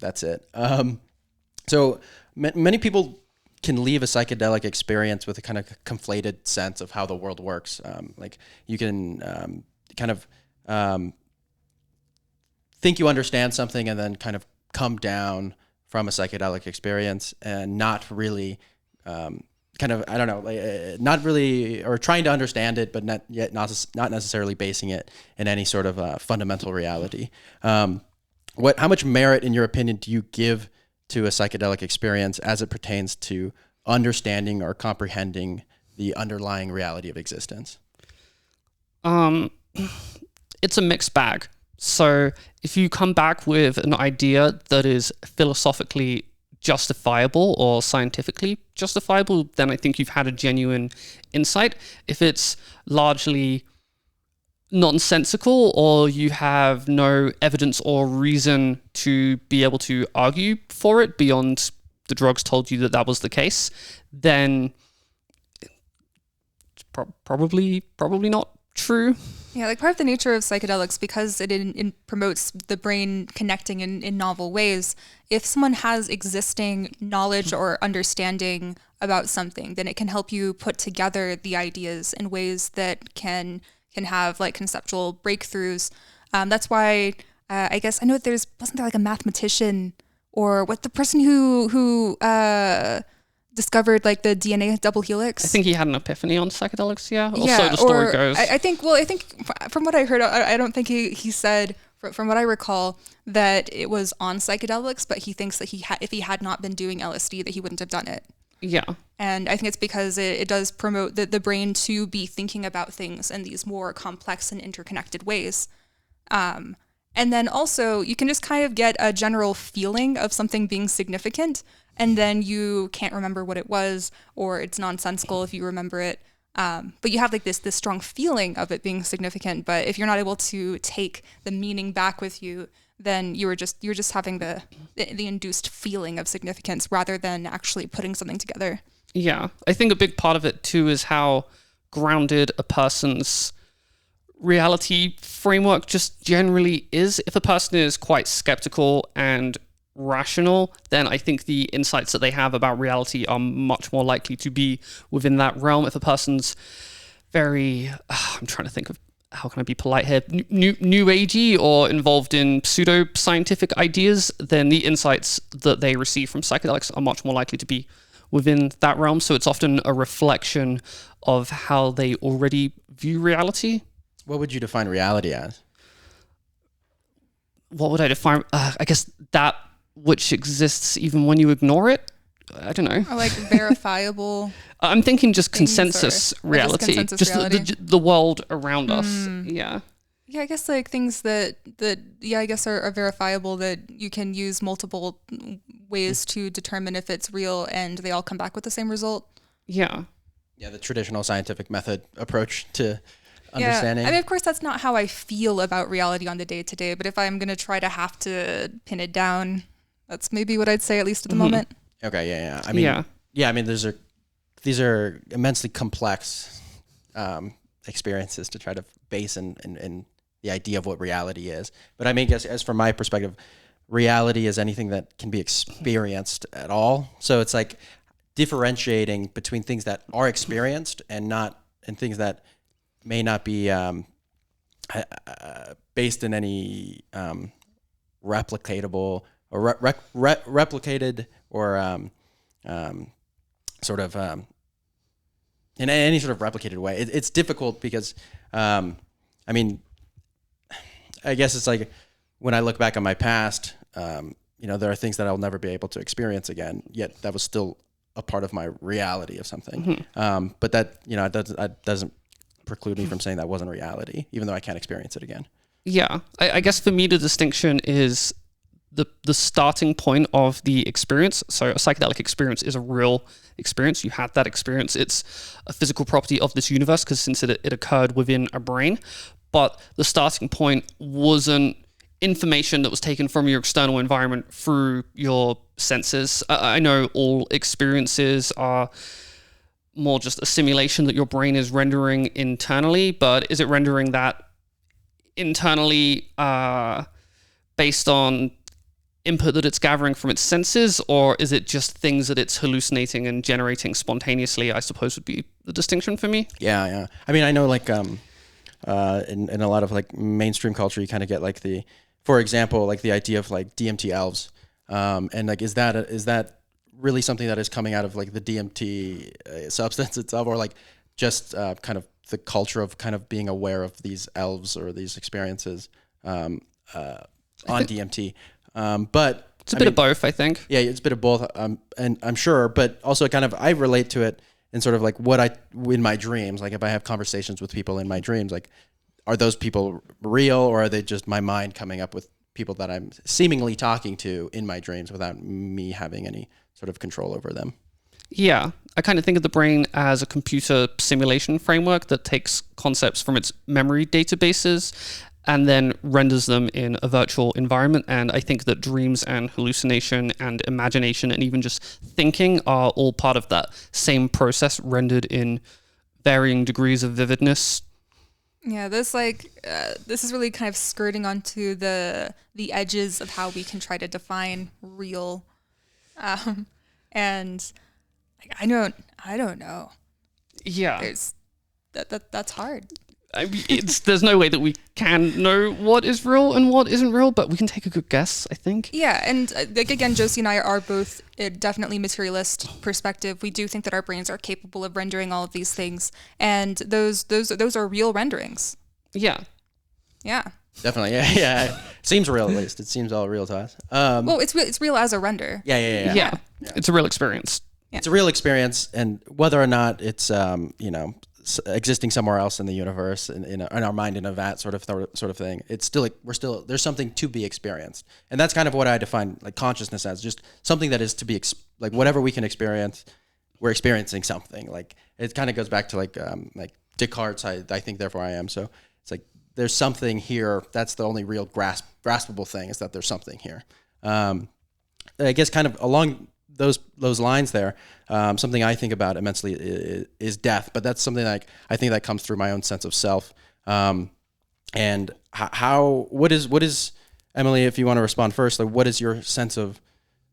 that's it. So many people can leave a psychedelic experience with a kind of conflated sense of how the world works. Like you can kind of think you understand something and then kind of come down from a psychedelic experience and not really not really, or trying to understand it, but not necessarily basing it in any sort of fundamental reality. How much merit, in your opinion, do you give to a psychedelic experience as it pertains to understanding or comprehending the underlying reality of existence? It's a mixed bag. So if you come back with an idea that is philosophically justifiable or scientifically justifiable, then I think you've had a genuine insight. If it's largely nonsensical or you have no evidence or reason to be able to argue for it beyond the drugs told you that was the case, then it's probably not true. Yeah, like part of the nature of psychedelics, because it promotes the brain connecting in novel ways, if someone has existing knowledge or understanding about something, then it can help you put together the ideas in ways that can have like conceptual breakthroughs. That's why I guess I know that wasn't there like a mathematician or the person who discovered like the DNA double helix. I think he had an epiphany on psychedelics. Yeah. Also, the story goes. I think from what I heard, I don't think he said, from what I recall, that it was on psychedelics, but he thinks that if he had not been doing LSD, that he wouldn't have done it. Yeah. And I think it's because it does promote the brain to be thinking about things in these more complex and interconnected ways. And then also you can just kind of get a general feeling of something being significant, and then you can't remember what it was, or it's nonsensical if you remember it. But you have like this strong feeling of it being significant. But if you're not able to take the meaning back with you, then you're just having the induced feeling of significance rather than actually putting something together. Yeah, I think a big part of it too is how grounded a person's reality framework just generally is. If a person is quite skeptical and rational, then I think the insights that they have about reality are much more likely to be within that realm. If a person's very, I'm trying to think of how can I be polite here, new agey or involved in pseudo-scientific ideas, then the insights that they receive from psychedelics are much more likely to be within that realm. So it's often a reflection of how they already view reality. What would you define reality as? What would I define? I guess that which exists even when you ignore it. I don't know. Or like verifiable. I'm thinking just consensus reality. Just reality. The world around us. Yeah. Yeah, I guess like things that I guess are verifiable, that you can use multiple ways to determine if it's real, and they all come back with the same result. Yeah. Yeah, the traditional scientific method approach to understanding. I mean, of course, that's not how I feel about reality on the day-to-day, but if I'm going to try to have to pin it down, that's maybe what I'd say, at least at the moment. Okay, yeah. I mean, these are immensely complex experiences to try to base in the idea of what reality is. But I mean, I guess as from my perspective, reality is anything that can be experienced at all. So it's like differentiating between things that are experienced and things that may not be based in any replicatable or replicated or sort of in any sort of replicated way. It's difficult because, I mean, I guess it's like when I look back on my past, there are things that I'll never be able to experience again, yet that was still a part of my reality of something. But that, that doesn't preclude me from saying that wasn't reality, even though I can't experience it again. Yeah. I guess for me, the distinction is the starting point of the experience. So a psychedelic experience is a real experience. You had that experience. It's a physical property of this universe because since it occurred within a brain. But the starting point wasn't information that was taken from your external environment through your senses. I know all experiences are more just a simulation that your brain is rendering internally, but is it rendering that internally based on input that it's gathering from its senses, or is it just things that it's hallucinating and generating spontaneously, I suppose would be the distinction for me. Yeah. I mean, I know like in a lot of like mainstream culture, you kind of get like for example, like the idea of like DMT elves. And like, is that really something that is coming out of like the DMT substance itself, or like just kind of the culture of kind of being aware of these elves or these experiences on DMT? But it's a bit of both, I think. Yeah, it's a bit of both, and I'm sure, but also kind of I relate to it in sort of like in my dreams, like if I have conversations with people in my dreams, like are those people real, or are they just my mind coming up with people that I'm seemingly talking to in my dreams without me having any sort of control over them? Yeah, I kind of think of the brain as a computer simulation framework that takes concepts from its memory databases and then renders them in a virtual environment. And I think that dreams and hallucination and imagination and even just thinking are all part of that same process, rendered in varying degrees of vividness. Yeah, this is really kind of skirting onto the edges of how we can try to define real, and like I don't know. Yeah, that's hard. I mean, there's no way that we can know what is real and what isn't real, but we can take a good guess, I think. Yeah, and like again, Josie and I are both definitely materialist perspective. We do think that our brains are capable of rendering all of these things, and those are real renderings. Yeah. Yeah. Definitely, yeah. Seems real, at least. It seems all real to us. Well, it's real as a render. Yeah. It's a real experience. It's a real experience, and whether or not it's existing somewhere else in the universe, in our mind, in a vat, sort of thing, it's still there's something to be experienced, and that's kind of what I define like consciousness as, just something that is to be like whatever we can experience, we're experiencing something. Like it kind of goes back to like Descartes, I think therefore I am. So it's like there's something here. That's the only real graspable thing, is that there's something here. I guess kind of along those lines there, something I think about immensely is death, but that's something like I think that comes through my own sense of self. And what is Emily, if you want to respond first, like what is your sense of,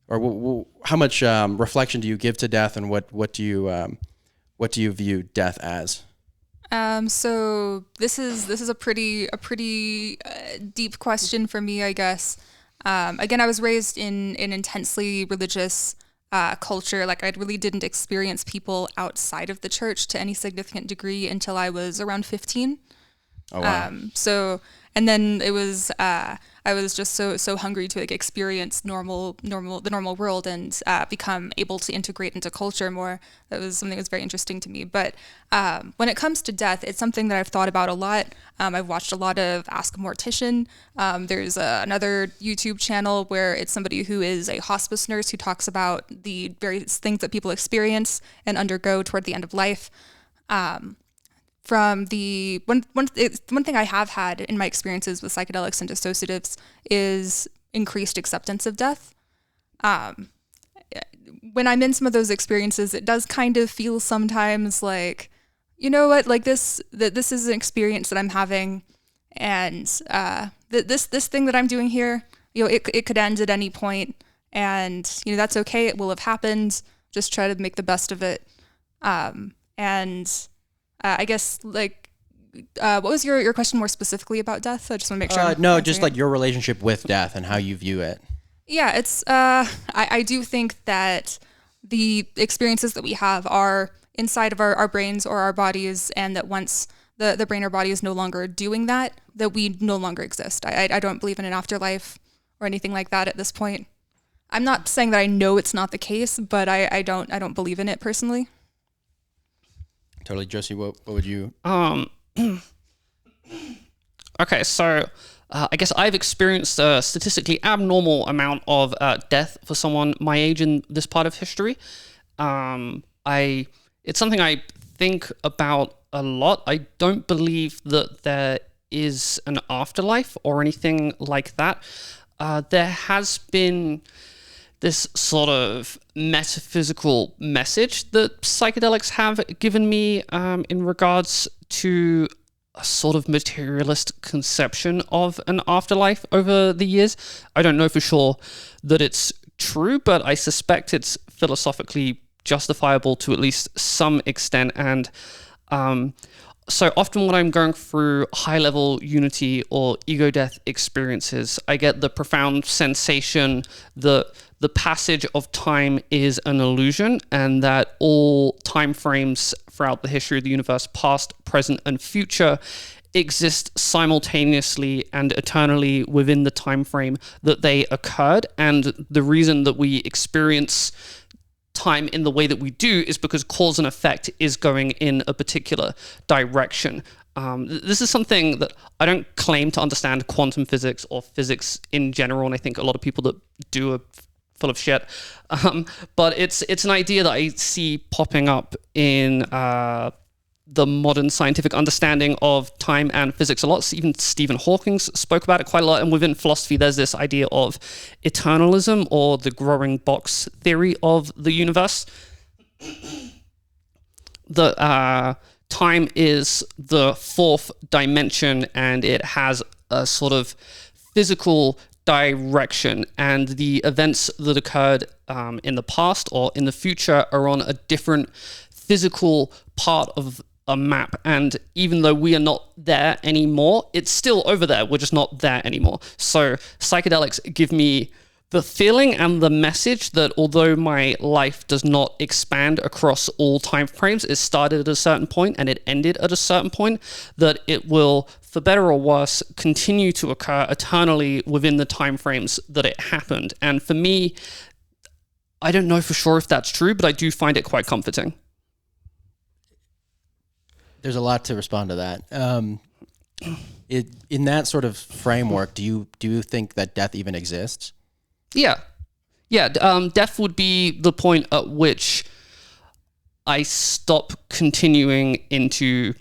or how much reflection do you give to death, and what do you view death as? So this is a pretty deep question for me, I guess. Again, I was raised in an intensely religious culture. Like I really didn't experience people outside of the church to any significant degree until I was around 15. Oh, wow. And then it was, I was just so hungry to like experience the normal world and become able to integrate into culture more. That was something that was very interesting to me. But when it comes to death, it's something that I've thought about a lot. I've watched a lot of Ask a Mortician. There's another YouTube channel where it's somebody who is a hospice nurse who talks about the various things that people experience and undergo toward the end of life. From the one thing I have had in my experiences with psychedelics and dissociatives is increased acceptance of death. When I'm in some of those experiences, it does kind of feel sometimes like, you know what, like this is an experience that I'm having, and this thing that I'm doing here, you know, it could end at any point, and you know that's okay. It will have happened. Just try to make the best of it, I guess, like, what was your question more specifically about death? I just want to make sure. No, just like your relationship with death and how you view it. Yeah, it's, I do think that the experiences that we have are inside of our brains or our bodies, and that once the brain or body is no longer doing that we no longer exist. I don't believe in an afterlife or anything like that at this point. I'm not saying that I know it's not the case, but I don't believe in it personally. Totally. Josie, what would you... Okay, so I guess I've experienced a statistically abnormal amount of death for someone my age in this part of history. It's something I think about a lot. I don't believe that there is an afterlife or anything like that. There has been this sort of metaphysical message that psychedelics have given me in regards to a sort of materialist conception of an afterlife over the years. I don't know for sure that it's true, but I suspect it's philosophically justifiable to at least some extent. And so often when I'm going through high-level unity or ego death experiences, I get the profound sensation that the passage of time is an illusion, and that all time frames throughout the history of the universe, past, present, and future, exist simultaneously and eternally within the time frame that they occurred. And the reason that we experience time in the way that we do is because cause and effect is going in a particular direction. This is something that I don't claim to understand quantum physics or physics in general, and I think a lot of people that do are full of shit. But it's an idea that I see popping up in the modern scientific understanding of time and physics a lot. Even Stephen Hawking spoke about it quite a lot. And within philosophy, there's this idea of eternalism, or the growing box theory of the universe. The time is the fourth dimension, and it has a sort of physical direction, and the events that occurred in the past or in the future are on a different physical part of a map. And even though we are not there anymore, it's still over there. We're just not there anymore. So psychedelics give me the feeling and the message that although my life does not expand across all time frames, it started at a certain point and it ended at a certain point, that it will, for better or worse, continue to occur eternally within the time frames that it happened. And for me, I don't know for sure if that's true, but I do find it quite comforting. There's a lot to respond to that. In that sort of framework, do you think that death even exists? Yeah. Death would be the point at which I stop continuing into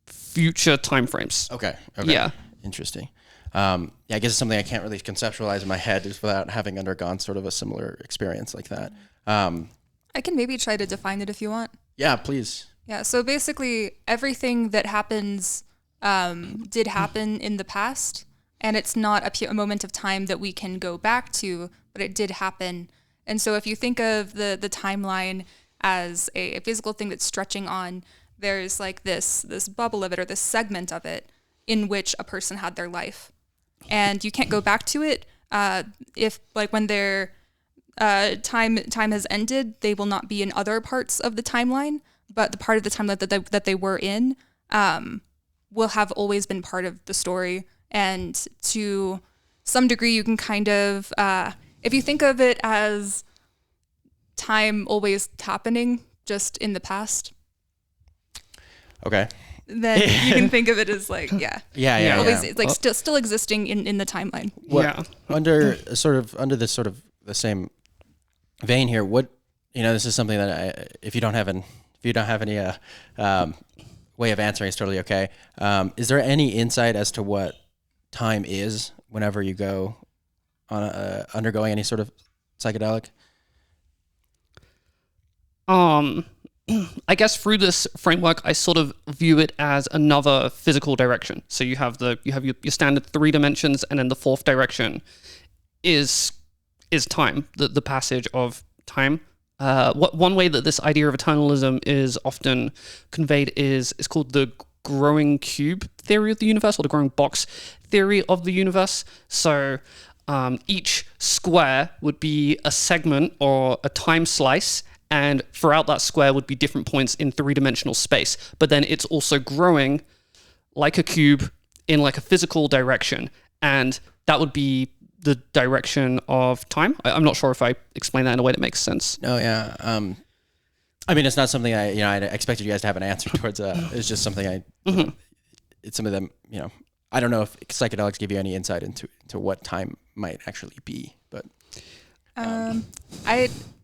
future timeframes. Okay. Yeah. Interesting. I guess it's something I can't really conceptualize in my head just without having undergone sort of a similar experience like that. I can maybe try to define it if you want. Yeah, please. Yeah, so basically everything that happens did happen in the past, and it's not a moment of time that we can go back to, but it did happen. And so if you think of the timeline as a physical thing that's stretching on, there's like this bubble of it, or this segment of it in which a person had their life. And you can't go back to it if, like, when their time has ended, they will not be in other parts of the timeline, but the part of the timeline that they were in will have always been part of the story. And to some degree, you can kind of, if you think of it as time always happening just in the past. Okay. Then you can think of it as like, always, it's like still existing in the timeline. Under the same vein here, this is something that if you don't have any way of answering, it's totally okay. Is there any insight as to what time is whenever you go on undergoing any sort of psychedelic? I guess through this framework, I sort of view it as another physical direction. So you have your standard 3 dimensions, and then the 4th direction is time, the passage of time. One way that this idea of eternalism is often conveyed is called the growing cube theory of the universe, or the growing box theory of the universe. So each square would be a segment or a time slice, and throughout that square would be different points in 3-dimensional space. But then it's also growing like a cube in like a physical direction, and that would be the direction of time. I'm not sure if I explained that in a way that makes sense. No, yeah. I mean, it's not something I expected you guys to have an answer towards. It's just something it's some of them, I don't know if psychedelics give you any insight into what time might actually be, but.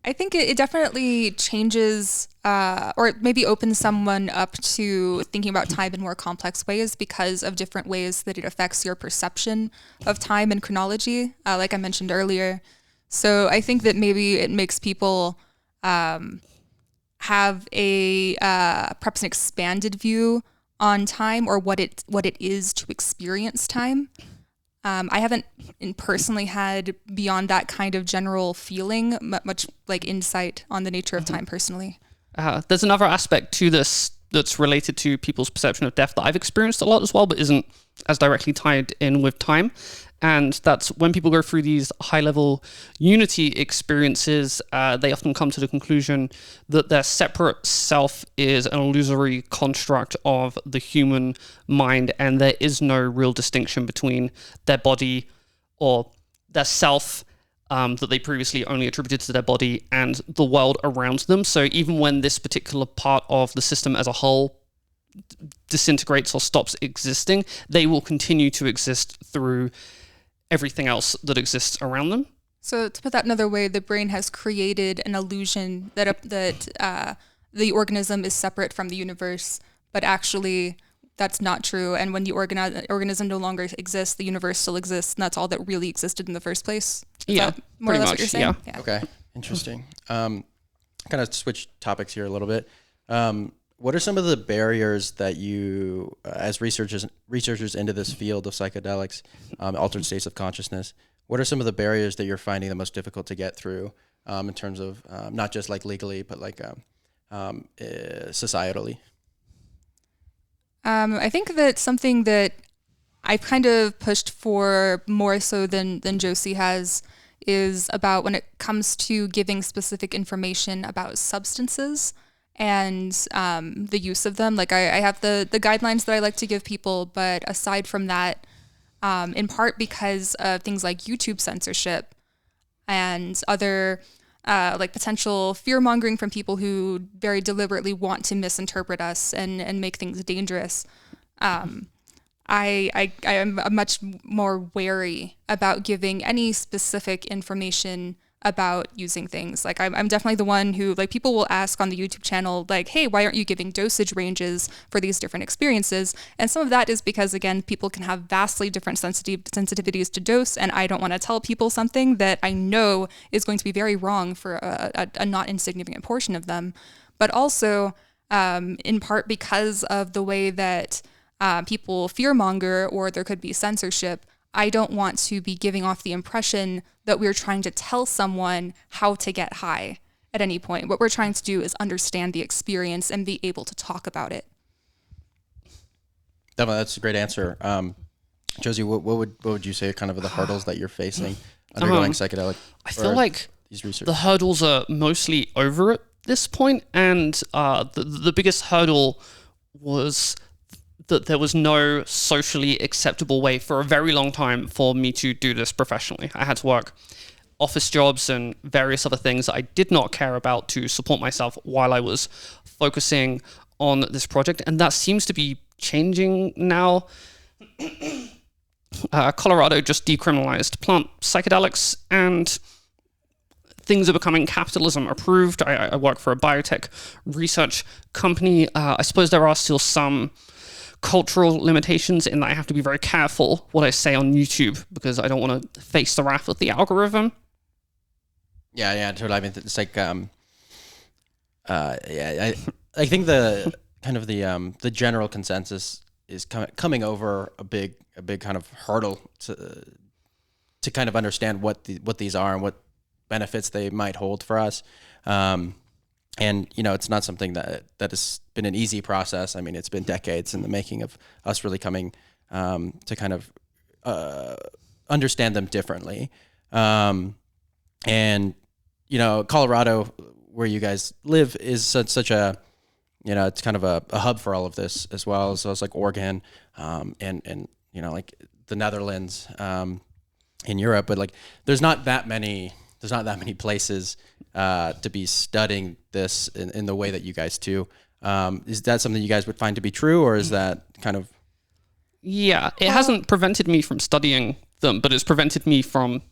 I think it definitely changes, or maybe opens someone up to thinking about time in more complex ways because of different ways that it affects your perception of time and chronology, like I mentioned earlier. So I think that maybe it makes people have perhaps an expanded view on time, or what it is to experience time. I haven't personally had beyond that kind of general feeling much like insight on the nature of time personally. There's another aspect to this that's related to people's perception of death that I've experienced a lot as well, but isn't as directly tied in with time. And that's when people go through these high-level unity experiences, they often come to the conclusion that their separate self is an illusory construct of the human mind, and there is no real distinction between their body or their self that they previously only attributed to their body and the world around them. So even when this particular part of the system as a whole disintegrates or stops existing, they will continue to exist through everything else that exists around them. So to put that another way, the brain has created an illusion that the organism is separate from the universe, but actually that's not true. And when the organism no longer exists, the universe still exists, and that's all that really existed in the first place. Is that more or less what you're saying? Yeah. Okay, interesting. Kind of switch topics here a little bit. What are some of the barriers that you, as researchers into this field of psychedelics, altered states of consciousness, what are some of the barriers that you're finding the most difficult to get through in terms of not just like legally, but like societally? I think that something that I've kind of pushed for more so than Josie has is about when it comes to giving specific information about substances and the use of them. Like I have the guidelines that I like to give people, but aside from that, in part because of things like YouTube censorship and other like potential fear mongering from people who very deliberately want to misinterpret us and make things dangerous. I am much more wary about giving any specific information about using things. Like I'm definitely the one who, like, people will ask on the YouTube channel, like, hey, why aren't you giving dosage ranges for these different experiences? And some of that is because, again, people can have vastly different sensitivities to dose, and I don't want to tell people something that I know is going to be very wrong for a not insignificant portion of them. But also, in part because of the way that people fearmonger, or there could be censorship, I don't want to be giving off the impression that we're trying to tell someone how to get high at any point. What we're trying to do is understand the experience and be able to talk about it. Definitely, that's a great answer. Josie, what would you say are kind of the hurdles that you're facing undergoing psychedelic? I feel like these research? The hurdles are mostly over at this point, and the biggest hurdle was that there was no socially acceptable way for a very long time for me to do this professionally. I had to work office jobs and various other things that I did not care about to support myself while I was focusing on this project, and that seems to be changing now. Colorado just decriminalized plant psychedelics, and things are becoming capitalism approved. I work for a biotech research company. I suppose there are still some cultural limitations in that I have to be very careful what I say on YouTube because I don't want to face the wrath of the algorithm. Yeah, totally. I mean, it's like, I think the kind of the general consensus is coming over a big kind of hurdle to kind of understand what these are and what benefits they might hold for us. And, it's not something that has been an easy process. I mean, it's been decades in the making of us really coming to kind of understand them differently. And, Colorado, where you guys live, is such a, it's kind of a hub for all of this as well. So it's like Oregon and like the Netherlands in Europe. But, like, there's not that many places to be studying this in the way that you guys do. Is that something you guys would find to be true, or is that kind of... Yeah, it hasn't prevented me from studying them, but it's prevented me from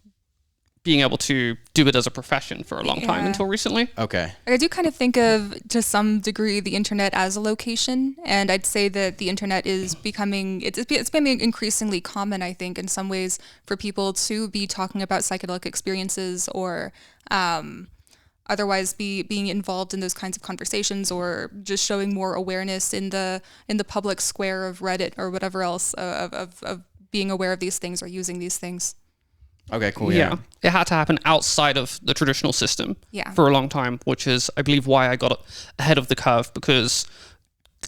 being able to do it as a profession for a long time until recently. Okay. I do kind of think of, to some degree, the internet as a location, and I'd say that the internet is becoming, it's becoming increasingly common, I think, in some ways, for people to be talking about psychedelic experiences or otherwise being involved in those kinds of conversations, or just showing more awareness in the public square of Reddit or whatever else of being aware of these things or using these things. Okay, cool. Yeah. It had to happen outside of the traditional system for a long time, which is, I believe, why I got ahead of the curve, because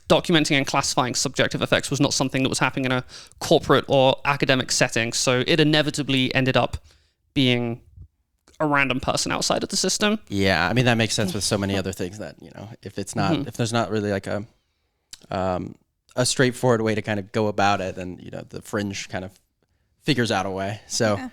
documenting and classifying subjective effects was not something that was happening in a corporate or academic setting. So it inevitably ended up being a random person outside of the system. Yeah, I mean, that makes sense with so many other things that, if it's not, if there's not really like a straightforward way to kind of go about it, then, the fringe kind of figures out a way. So... Yeah.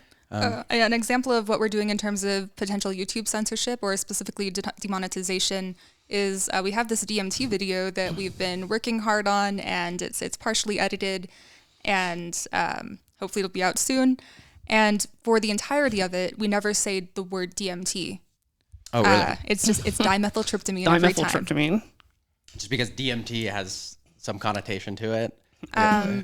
An example of what we're doing in terms of potential YouTube censorship or specifically demonetization is we have this DMT video that we've been working hard on, and it's partially edited, and hopefully it'll be out soon. And for the entirety of it, we never say the word DMT. Oh, really? It's dimethyltryptamine every time. Dimethyltryptamine. Just because DMT has some connotation to it.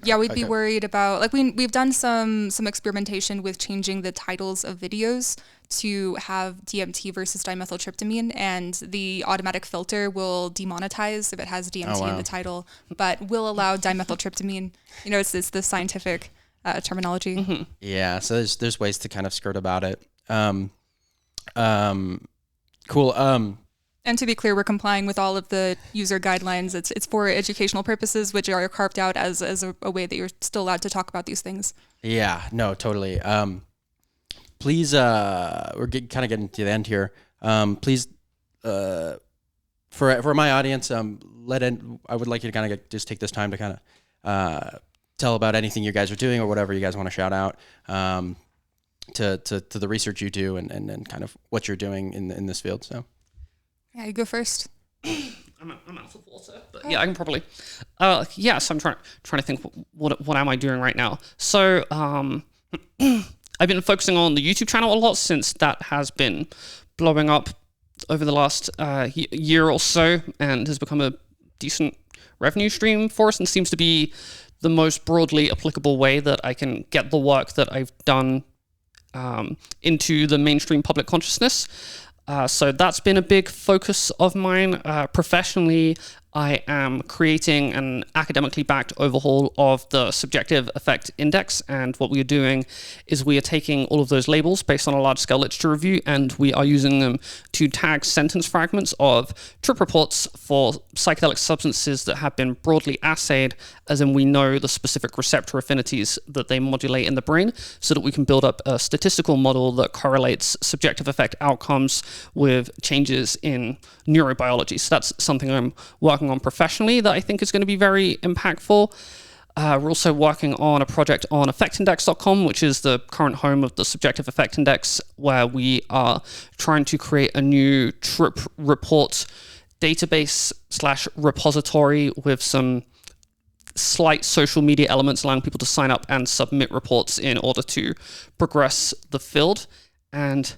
We'd be worried about, like, we've done some experimentation with changing the titles of videos to have DMT versus dimethyltryptamine, and the automatic filter will demonetize if it has DMT in the title, but will allow dimethyltryptamine. It's the scientific terminology. Mm-hmm. Yeah, so there's ways to kind of skirt about it. Cool. And to be clear, we're complying with all of the user guidelines. It's for educational purposes, which are carved out as a way that you're still allowed to talk about these things. Yeah, no, totally. Please, we're kind of getting to the end here. Please, for my audience, I would like you to kind of just take this time to kind of tell about anything you guys are doing or whatever you guys want to shout out. to the research you do and kind of what you're doing in this field. So Yeah, you go first. I'm out of water, but yeah, I can probably. So I'm trying to think what am I doing right now. So I've been focusing on the YouTube channel a lot since that has been blowing up over the last year or so and has become a decent revenue stream for us and seems to be the most broadly applicable way that I can get the work that I've done into the mainstream public consciousness. So that's been a big focus of mine. Professionally, I am creating an academically backed overhaul of the subjective effect index. And what we are doing is we are taking all of those labels based on a large scale literature review, and we are using them to tag sentence fragments of trip reports for psychedelic substances that have been broadly assayed, as in we know the specific receptor affinities that they modulate in the brain, so that we can build up a statistical model that correlates subjective effect outcomes with changes in neurobiology. So that's something I'm working on professionally that I think is going to be very impactful. We're also working on a project on effectindex.com, which is the current home of the subjective effect index, where we are trying to create a new trip report database / repository with some slight social media elements, allowing people to sign up and submit reports in order to progress the field. And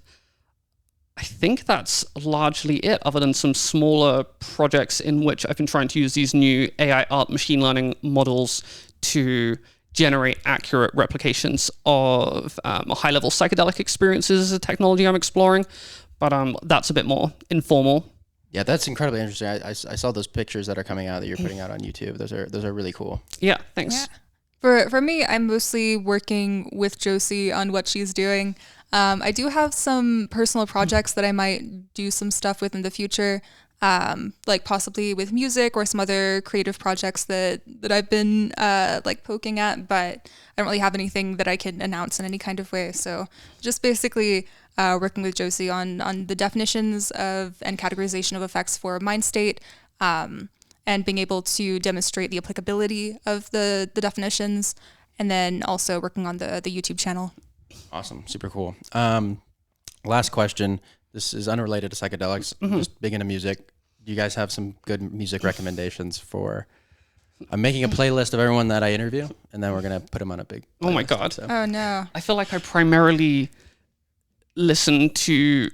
I think that's largely it, other than some smaller projects in which I've been trying to use these new AI art machine learning models to generate accurate replications of high-level psychedelic experiences as a technology I'm exploring. But that's a bit more informal. yeah, that's incredibly interesting. I saw those pictures that are coming out that you're putting out on YouTube. Those are really cool. Yeah, thanks. Yeah. For me, I'm mostly working with Josie on what she's doing. I do have some personal projects that I might do some stuff with in the future, like possibly with music or some other creative projects that I've been like poking at, but I don't really have anything that I can announce in any kind of way. So just basically working with Josie on the definitions of and categorization of effects for Mindstate, and being able to demonstrate the applicability of the definitions, and then also working on the YouTube channel. Awesome. Super cool. Last question. This is unrelated to psychedelics. Just big into music. Do you guys have some good music recommendations for... I'm making a playlist of everyone that I interview, and then we're going to put them on a big playlist. Oh my God. So. Oh no. I feel like I primarily listen to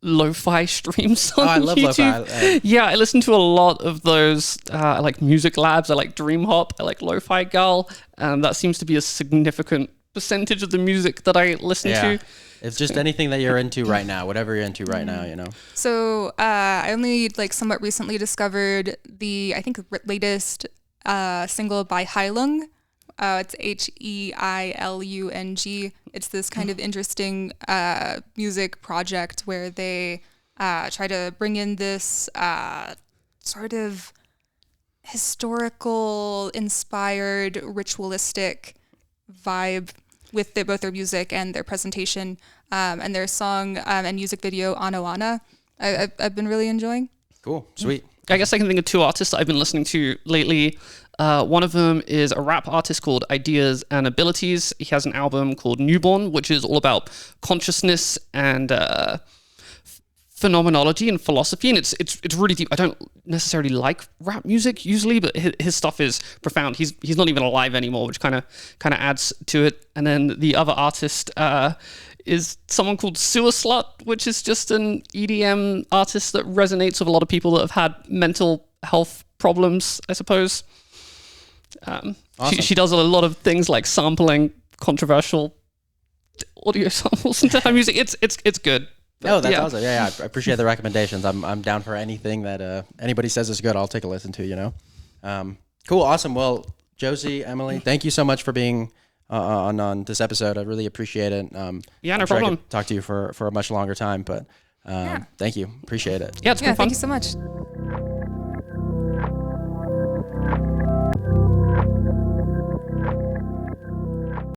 lo-fi streams on I love YouTube. lo-fi. Yeah, I listen to a lot of those. I like Music Labs. I like Dream Hop. I like Lo-Fi Girl. And that seems to be a significant percentage of the music that I listen to. It's just anything that you're into right now, whatever you're into right now, you know. So I only like somewhat recently discovered the, I think, latest single by Heilung. It's Heilung. It's this kind of interesting music project where they try to bring in this sort of historical inspired ritualistic vibe with both their music and their presentation, and their song and music video Ano Ana. I've been really enjoying. Cool. Sweet. I guess I can think of two artists that I've been listening to lately. One of them is a rap artist called Ideas and Abilities. He has an album called Newborn, which is all about consciousness and phenomenology and philosophy, and it's really deep. I don't necessarily like rap music usually, but his stuff is profound. He's not even alive anymore, which kind of adds to it. And then the other artist is someone called Sewer Slut, which is just an EDM artist that resonates with a lot of people that have had mental health problems, I suppose. Awesome. She does a lot of things like sampling controversial audio samples into her music. It's good. Oh, that's awesome. Yeah, I appreciate the recommendations. I'm down for anything that anybody says is good. I'll take a listen to, you know. Cool, awesome. Well, Josie, Emily, thank you so much for being on this episode. I really appreciate it. No I'm sure problem. I could talk to you for a much longer time, but thank you. Appreciate it. Yeah, it's been fun. Thank you so much.